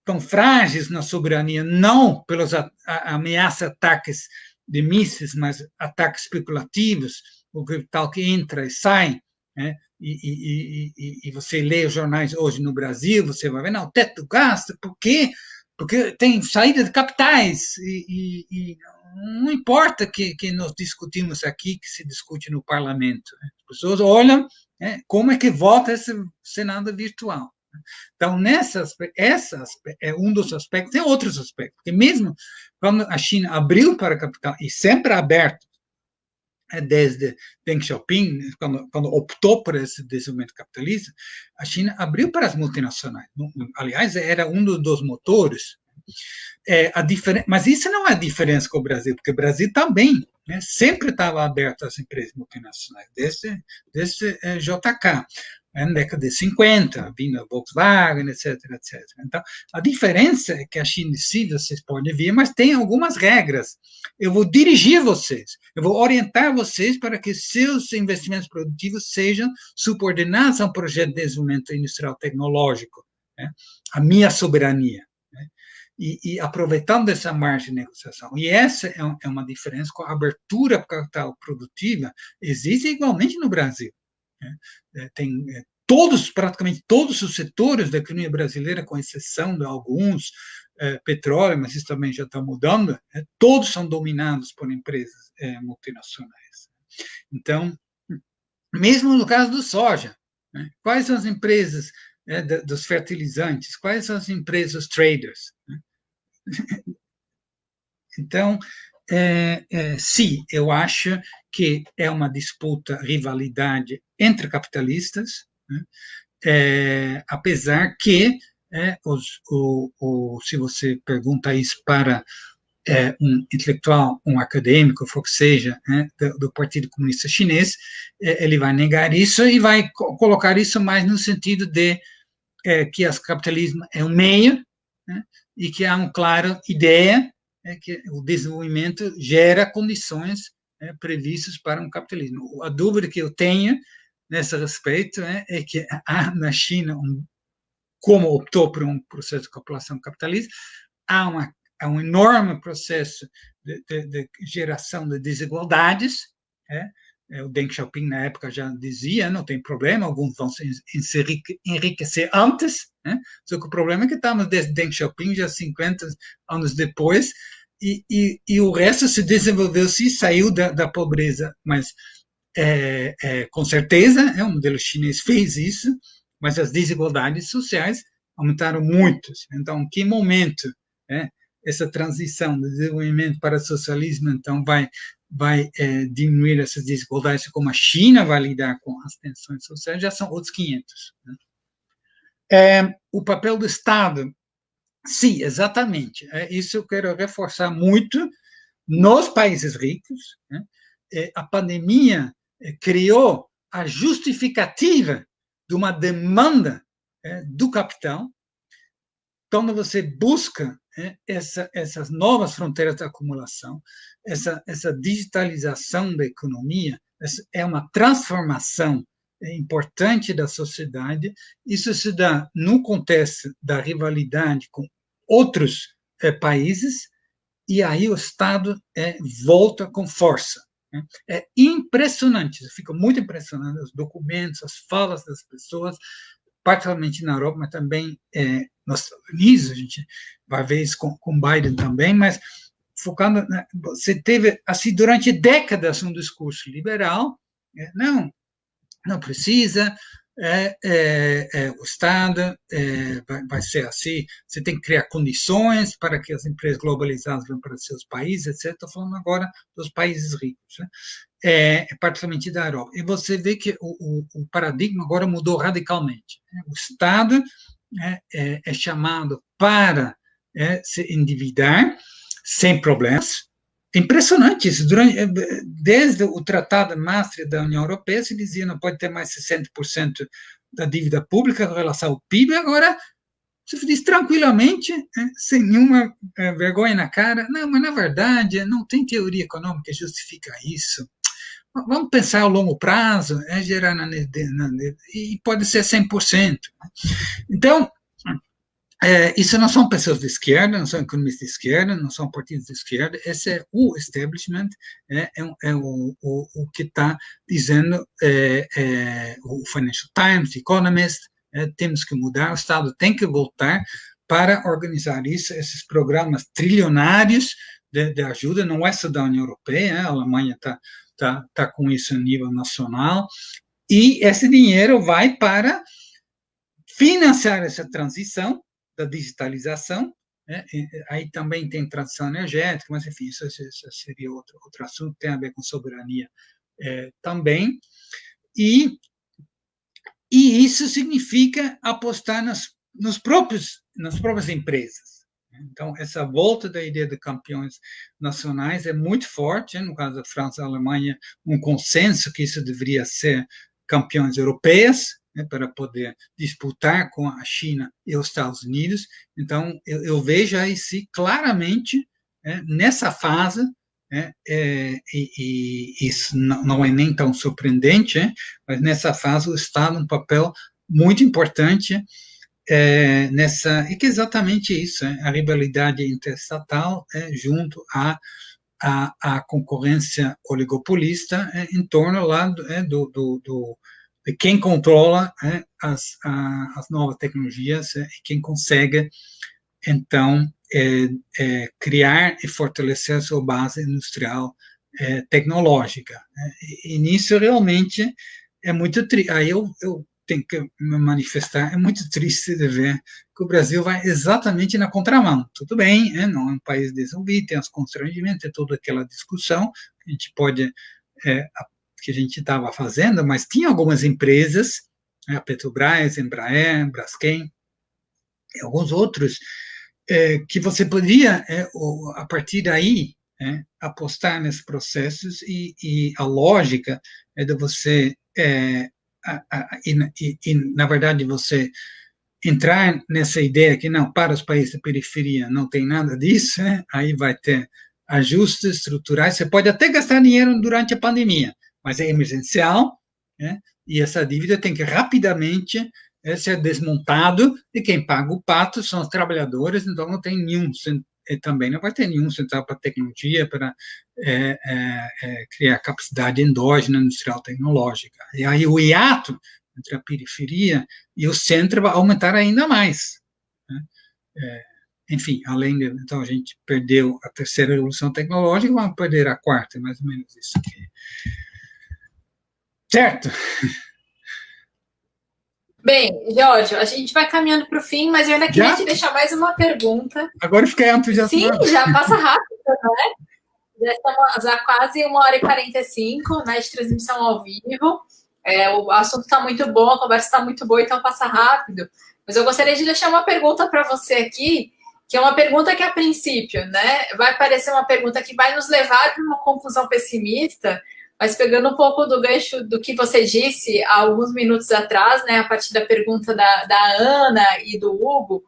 tão frágeis na soberania, não pelas ameaças, ataques de mísseis, mas ataques especulativos, o capital que entra e sai, né? E você lê os jornais hoje no Brasil, você vai ver, não, teto gasto, por quê? Porque tem saída de capitais, e não importa que nós discutimos aqui, que se discute no parlamento. Né? As pessoas olham, né, como é que vota esse Senado virtual. Então, essa é um dos aspectos, tem outros aspectos, porque mesmo quando a China abriu para o capital, e sempre aberto, desde Deng Xiaoping, quando optou por esse desenvolvimento capitalista, a China abriu para as multinacionais. Aliás, era um dos motores. Mas isso não é a diferença com o Brasil, porque o Brasil também, né, sempre estava aberto às empresas multinacionais, desde JK, na década de 50, vindo a Volkswagen, etc, etc. Então, a diferença é que a China, se vocês podem ver, mas tem algumas regras. Eu vou dirigir vocês, eu vou orientar vocês para que seus investimentos produtivos sejam subordinados a um projeto de desenvolvimento industrial tecnológico, né, a minha soberania. Né, e aproveitando essa margem de negociação. E essa é uma diferença com a abertura para a capital produtiva, existe igualmente no Brasil. Tem praticamente todos os setores da economia brasileira, com exceção de alguns, petróleo, mas isso também já está mudando, todos são dominados por empresas multinacionais. Então, mesmo no caso do soja, né, quais são as empresas dos fertilizantes, quais são as empresas traders? Né? Então, sim, eu acho que é uma disputa, rivalidade entre capitalistas, né? Apesar que, se você pergunta isso para um intelectual, um acadêmico, for que seja, né, do Partido Comunista Chinês, ele vai negar isso e vai colocar isso mais no sentido de que o capitalismo é um meio, né, e que há uma clara ideia que o desenvolvimento gera condições previstas para um capitalismo. A dúvida que eu tenho nesse respeito é que há na China, como optou por um processo de população capitalista, há um enorme processo de geração de desigualdades. O Deng Xiaoping, na época, já dizia, não tem problema, alguns vão se enriquecer antes, né? Só que o problema é que estamos desde Deng Xiaoping, já 50 anos depois, e o resto se desenvolveu-se e saiu da pobreza, mas com certeza, o modelo chinês fez isso, mas as desigualdades sociais aumentaram muito. Então, em que momento essa transição do desenvolvimento para o socialismo, então, vai diminuir essas desigualdades, como a China vai lidar com as tensões sociais, já são outros 500. Né? O papel do Estado, sim, exatamente. Isso eu quero reforçar muito nos países ricos. Né? A pandemia criou a justificativa de uma demanda do capital. Quando você busca essas novas fronteiras de acumulação, essa digitalização da economia, é uma transformação importante da sociedade. Isso se dá no contexto da rivalidade com outros países, e aí o Estado volta com força. né? É impressionante, eu fico muito impressionado, os documentos, as falas das pessoas, particularmente na Europa, mas também nos Estados Unidos, a gente vai ver isso com Biden também, mas focando, você teve, assim, durante décadas um discurso liberal, não precisa, o Estado vai ser assim, você tem que criar condições para que as empresas globalizadas vão para seus países, etc. Estou falando agora dos países ricos, né? Particularmente da Europa. E você vê que o paradigma agora mudou radicalmente. O Estado é chamado para se endividar sem problemas. Impressionante isso. Desde o Tratado de Maastricht da União Europeia, se dizia não pode ter mais 60% da dívida pública em relação ao PIB. Agora, se diz tranquilamente, sem nenhuma vergonha na cara, não, mas na verdade não tem teoria econômica que justifica isso. Vamos pensar a longo prazo, gerar e pode ser 100%. Então, isso não são pessoas de esquerda, não são economistas de esquerda, não são partidos de esquerda, esse é o establishment, o que está dizendo o Financial Times, Economist, temos que mudar, o Estado tem que voltar para organizar isso, esses programas trilionários de ajuda, não é só da União Europeia, a Alemanha está com isso a nível nacional, e esse dinheiro vai para financiar essa transição da digitalização, aí também tem transição energética, mas enfim, isso seria outro assunto, tem a ver com soberania também, e isso significa apostar nas próprias empresas. Então, essa volta da ideia de campeões nacionais é muito forte, no caso da França e da Alemanha, um consenso que isso deveria ser campeões europeias, para poder disputar com a China e os Estados Unidos. Então, eu vejo aí sim, claramente, nessa fase, e isso não é nem tão surpreendente, mas nessa fase o Estado um papel muito importante e que é exatamente isso, a rivalidade interestatal junto à concorrência oligopolista em torno lá de quem controla as novas tecnologias e quem consegue, então, criar e fortalecer a sua base industrial tecnológica. E nisso, realmente, é muito triste. Aí eu tenho que me manifestar, é muito triste de ver que o Brasil vai exatamente na contramão. Tudo bem, não é um país desenvolvido, tem os constrangimentos, tem toda aquela discussão que a gente pode que a gente estava fazendo, mas tinha algumas empresas, a Petrobras, Embraer, Braskem, e alguns outros, que você poderia, a partir daí, apostar nesses processos e a lógica é de você, na verdade, você entrar nessa ideia que não, para os países da periferia não tem nada disso, aí vai ter ajustes estruturais, você pode até gastar dinheiro durante a pandemia, mas é emergencial, e essa dívida tem que rapidamente ser desmontado, e quem paga o pato são os trabalhadores, então não tem também não vai ter nenhum central para tecnologia, para criar capacidade endógena industrial tecnológica. E aí o hiato entre a periferia e o centro vai aumentar ainda mais. Enfim, então a gente perdeu a terceira revolução tecnológica, vamos perder a quarta, mais ou menos isso aqui. Certo? Bem, Jorge, a gente vai caminhando para o fim, mas eu ainda queria te deixar mais uma pergunta. Agora eu fiquei entusiasmado. Sim, já passa rápido, né? Já estamos há quase 1h45, né, de transmissão ao vivo. O assunto está muito bom, a conversa está muito boa, então passa rápido. Mas eu gostaria de deixar uma pergunta para você aqui, que é uma pergunta que, a princípio, né, vai parecer uma pergunta que vai nos levar para uma conclusão pessimista, mas pegando um pouco do gancho do que você disse há alguns minutos atrás, né, a partir da pergunta da Ana e do Hugo,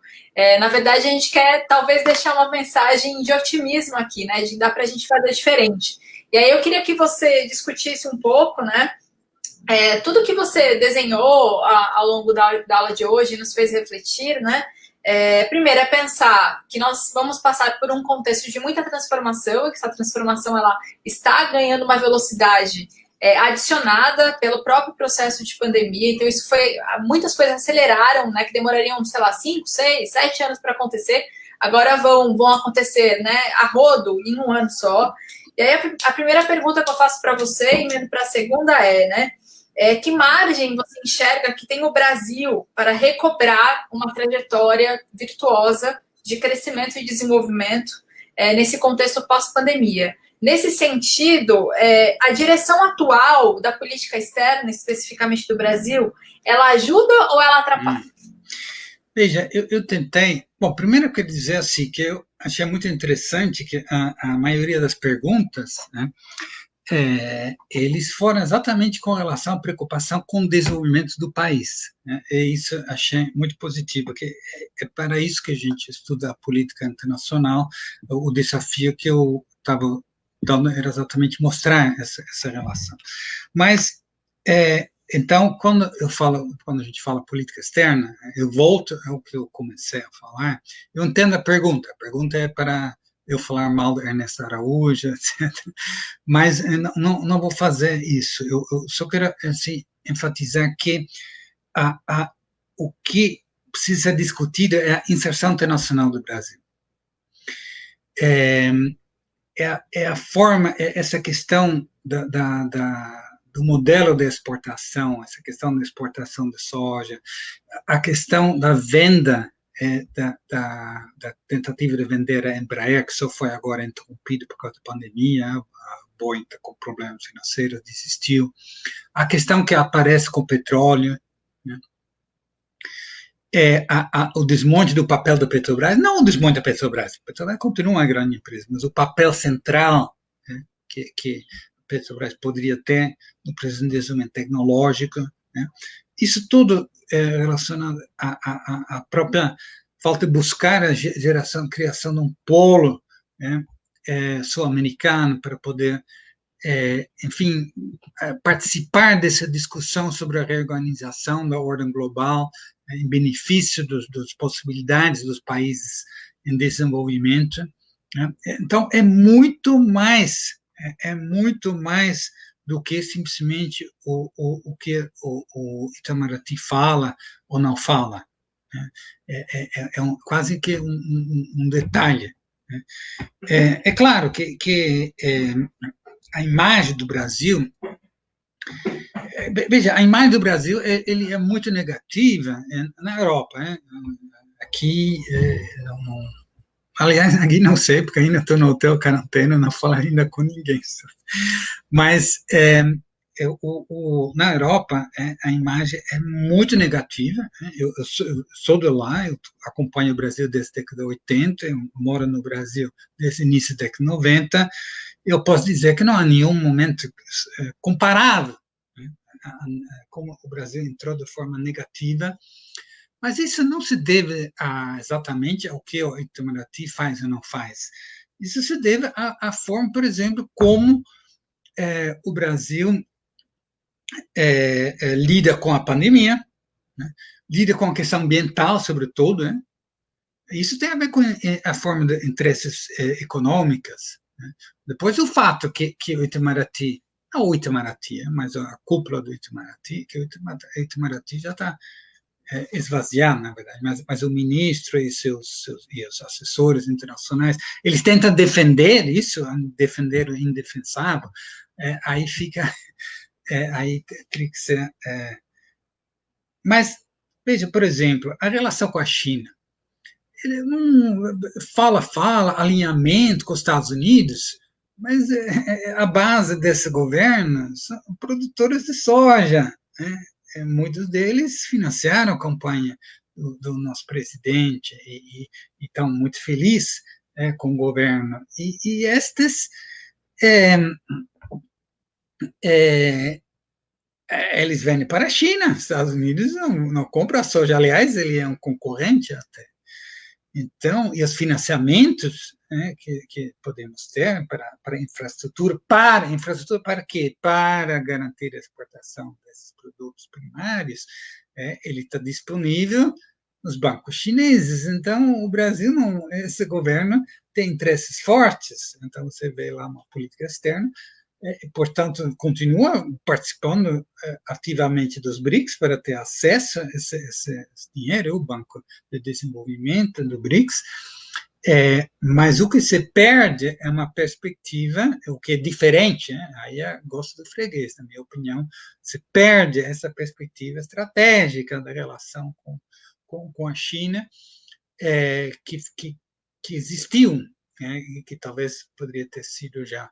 na verdade a gente quer talvez deixar uma mensagem de otimismo aqui, né, de dar para a gente fazer diferente. E aí eu queria que você discutisse um pouco, né, tudo que você desenhou ao longo da aula de hoje nos fez refletir, né, Primeiro é pensar que nós vamos passar por um contexto de muita transformação, e que essa transformação ela está ganhando uma velocidade adicionada pelo próprio processo de pandemia. Então, isso foi. Muitas coisas aceleraram, né? Que demorariam, sei lá, 5, 6, 7 anos para acontecer. Agora vão acontecer, né? A rodo em um ano só. E aí, a primeira pergunta que eu faço para você, e mesmo para a segunda, né? Que margem você enxerga que tem o Brasil para recobrar uma trajetória virtuosa de crescimento e desenvolvimento nesse contexto pós-pandemia? Nesse sentido, a direção atual da política externa, especificamente do Brasil, ela ajuda ou ela atrapalha? Veja, eu tentei... Bom, primeiro eu quero dizer assim, que eu achei muito interessante que a maioria das perguntas, né, eles foram exatamente com relação à preocupação com o desenvolvimento do país, né? E isso achei muito positivo, porque é para isso que a gente estuda a política internacional. O desafio que eu estava dando era exatamente mostrar essa relação. Mas, então, quando a gente fala política externa, eu volto ao que eu comecei a falar. Eu entendo a pergunta é para eu falar mal do Ernesto Araújo, etc. Mas não vou fazer isso. Eu só quero assim, enfatizar que o que precisa ser discutido é a inserção internacional do Brasil. É a forma, essa questão do modelo de exportação, essa questão da exportação de soja, a questão da venda, da tentativa de vender a Embraer, que só foi agora interrompido por causa da pandemia. A Boeing está com problemas financeiros, desistiu. A questão que aparece com o petróleo, né? O desmonte do papel da Petrobras, não o desmonte da Petrobras, a Petrobras continua uma grande empresa, mas o papel central, né, que a Petrobras poderia ter no desenvolvimento tecnológico, né? Isso tudo é relacionado à própria falta de buscar a criação de um polo, né, sul-americano para poder, enfim, participar dessa discussão sobre a reorganização da ordem global, em benefício das possibilidades dos países em desenvolvimento, né? Então, é muito mais do que simplesmente o que o Itamaraty fala ou não fala, né? Quase que um detalhe, né? É claro que a imagem do Brasil, veja, a imagem do Brasil ele é muito negativa na Europa, né? Aqui, aliás, aqui não sei, porque ainda estou no hotel quarentena, não falo ainda com ninguém. Mas na Europa, a imagem é muito negativa, né? Eu sou de lá, eu acompanho o Brasil desde a década de 80, eu moro no Brasil desde o início da década de 90, eu posso dizer que não há nenhum momento comparável, né, como o Brasil entrou de forma negativa, mas isso não se deve exatamente ao que o Itamaraty faz ou não faz. Isso se deve à forma, por exemplo, como o Brasil lida com a pandemia, né, lida com a questão ambiental, sobretudo, né? Isso tem a ver com a forma de interesses econômicas, né? Depois o fato que o Itamaraty, não o Itamaraty, mas a cúpula do Itamaraty, que o Itamaraty já está esvaziado, na verdade, mas o ministro e os assessores internacionais, eles tentam defender isso, defender o indefensável, aí fica, aí tem que ser... Mas, veja, por exemplo, a relação com a China, ele não fala alinhamento com os Estados Unidos, mas a base desse governo são produtores de soja, né? Muitos deles financiaram a campanha do nosso presidente e estão muito felizes com o governo. E estes eles vendem para a China. Os Estados Unidos não compram a soja. Aliás, ele é um concorrente até. Então, e os financiamentos, né, que podemos ter para infraestrutura para quê? Para garantir a exportação desses produtos primários, ele está disponível nos bancos chineses. Então, o Brasil, não, esse governo tem interesses fortes. Então, você vê lá uma política externa, portanto, continua participando ativamente dos BRICS para ter acesso a esse dinheiro, o Banco de Desenvolvimento do BRICS. Mas o que se perde é uma perspectiva, o que é diferente, né? Aí é gosto do freguês, na minha opinião, se perde essa perspectiva estratégica da relação com a China, que existiu, né? E que talvez poderia ter sido já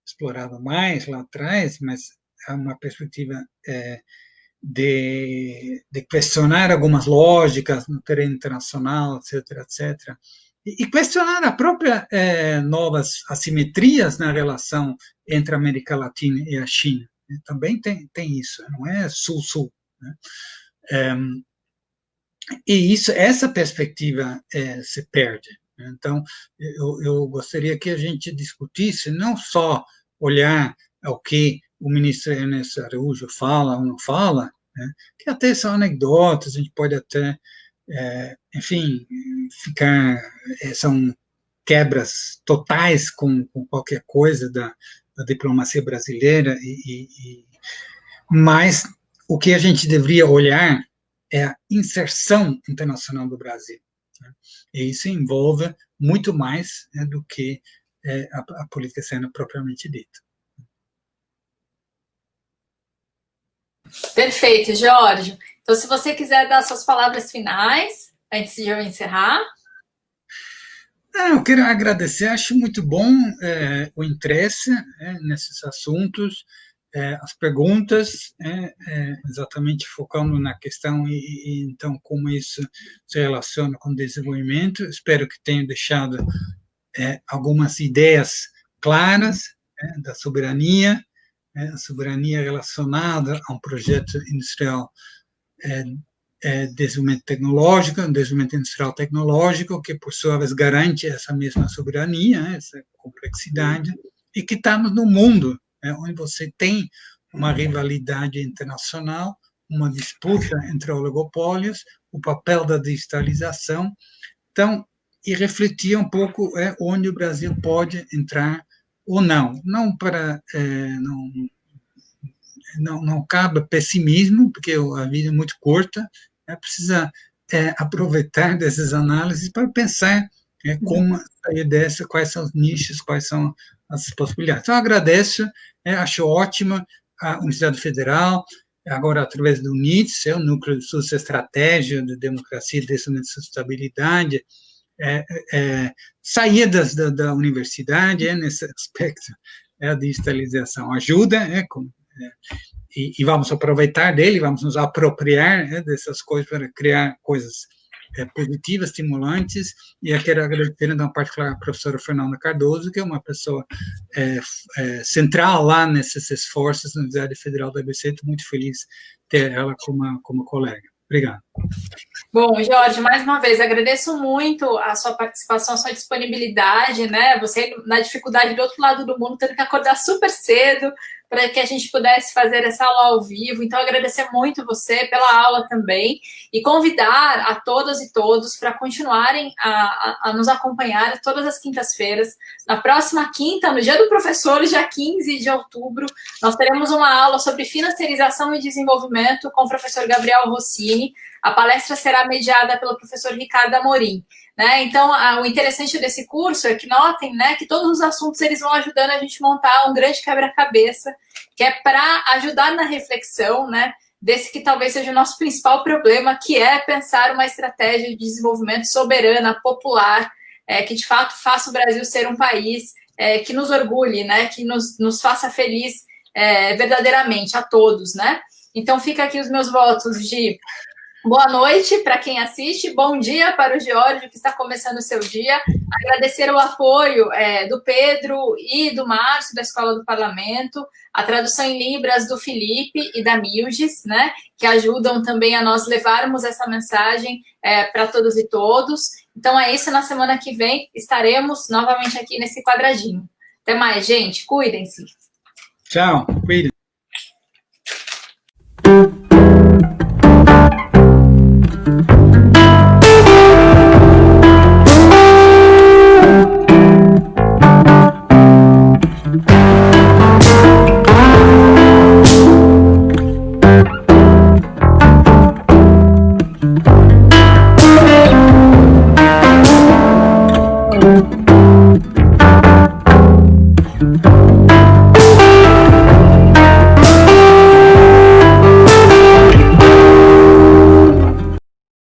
explorado mais lá atrás, mas é uma perspectiva de questionar algumas lógicas no terreno internacional, etc., etc., e questionar a própria novas assimetrias na relação entre a América Latina e a China. Também tem isso, não é sul-sul, né? E essa perspectiva se perde. Então, eu gostaria que a gente discutisse não só olhar ao que o ministro Ernesto Araújo fala ou não fala, né, que até são anedotas, a gente pode até, enfim, são quebras totais com qualquer coisa da diplomacia brasileira, mas o que a gente deveria olhar é a inserção internacional do Brasil, né? E isso envolve muito mais, né, do que a política externa propriamente dita. Perfeito, Jorge. Então, se você quiser dar suas palavras finais, antes de eu encerrar. Eu quero agradecer, acho muito bom o interesse nesses assuntos, as perguntas, exatamente focando na questão e então como isso se relaciona com o desenvolvimento. Espero que tenha deixado algumas ideias claras da soberania, a soberania relacionada a um projeto industrial desenvolvimento tecnológico, um desenvolvimento industrial tecnológico, que, por sua vez, garante essa mesma soberania, essa complexidade, e que está no mundo, onde você tem uma rivalidade internacional, uma disputa entre oligopólios, o papel da digitalização. Então, e refletir um pouco onde o Brasil pode entrar ou não. Não para... não cabe pessimismo, porque a vida é muito curta, precisa aproveitar dessas análises para pensar como sair dessa, quais são os nichos, quais são as possibilidades. Então, agradeço, acho ótima a Universidade Federal, agora através do NITS, o Núcleo de Estudos de Estratégia de Democracia, Desenvolvimento e Sustentabilidade, saídas da universidade nesse aspecto, a digitalização ajuda, e vamos aproveitar dele, vamos nos apropriar dessas coisas para criar coisas positivas, estimulantes, e eu quero agradecer, então, em particular, a professora Fernanda Cardoso, que é uma pessoa central lá nesses esforços na Universidade Federal do ABC. Estou muito feliz de ter ela como colega. Obrigado. Bom, Jorge, mais uma vez, agradeço muito a sua participação, a sua disponibilidade, né? Você, na dificuldade do outro lado do mundo, tendo que acordar super cedo para que a gente pudesse fazer essa aula ao vivo. Então, agradecer muito você pela aula também e convidar a todas e todos para continuarem a nos acompanhar todas as quintas-feiras. Na próxima quinta, no Dia do Professor, dia 15 de outubro, nós teremos uma aula sobre financiarização e desenvolvimento com o professor Gabriel Rossini. A palestra será mediada pelo professor Ricardo Amorim, né? Então, o interessante desse curso é que notem, né, que todos os assuntos eles vão ajudando a gente a montar um grande quebra-cabeça, que é para ajudar na reflexão, né, desse que talvez seja o nosso principal problema, que é pensar uma estratégia de desenvolvimento soberana, popular, que de fato faça o Brasil ser um país que nos orgulhe, né, que nos faça feliz verdadeiramente a todos, né? Então, fica aqui os meus votos de boa noite para quem assiste, bom dia para o Giorgio, que está começando o seu dia. Agradecer o apoio do Pedro e do Márcio, da Escola do Parlamento, a tradução em Libras do Felipe e da Milgis, né, que ajudam também a nós levarmos essa mensagem para todos e todos. Então é isso, na semana que vem estaremos novamente aqui nesse quadradinho. Até mais, gente, cuidem-se. Tchau, cuidem. Obrigado.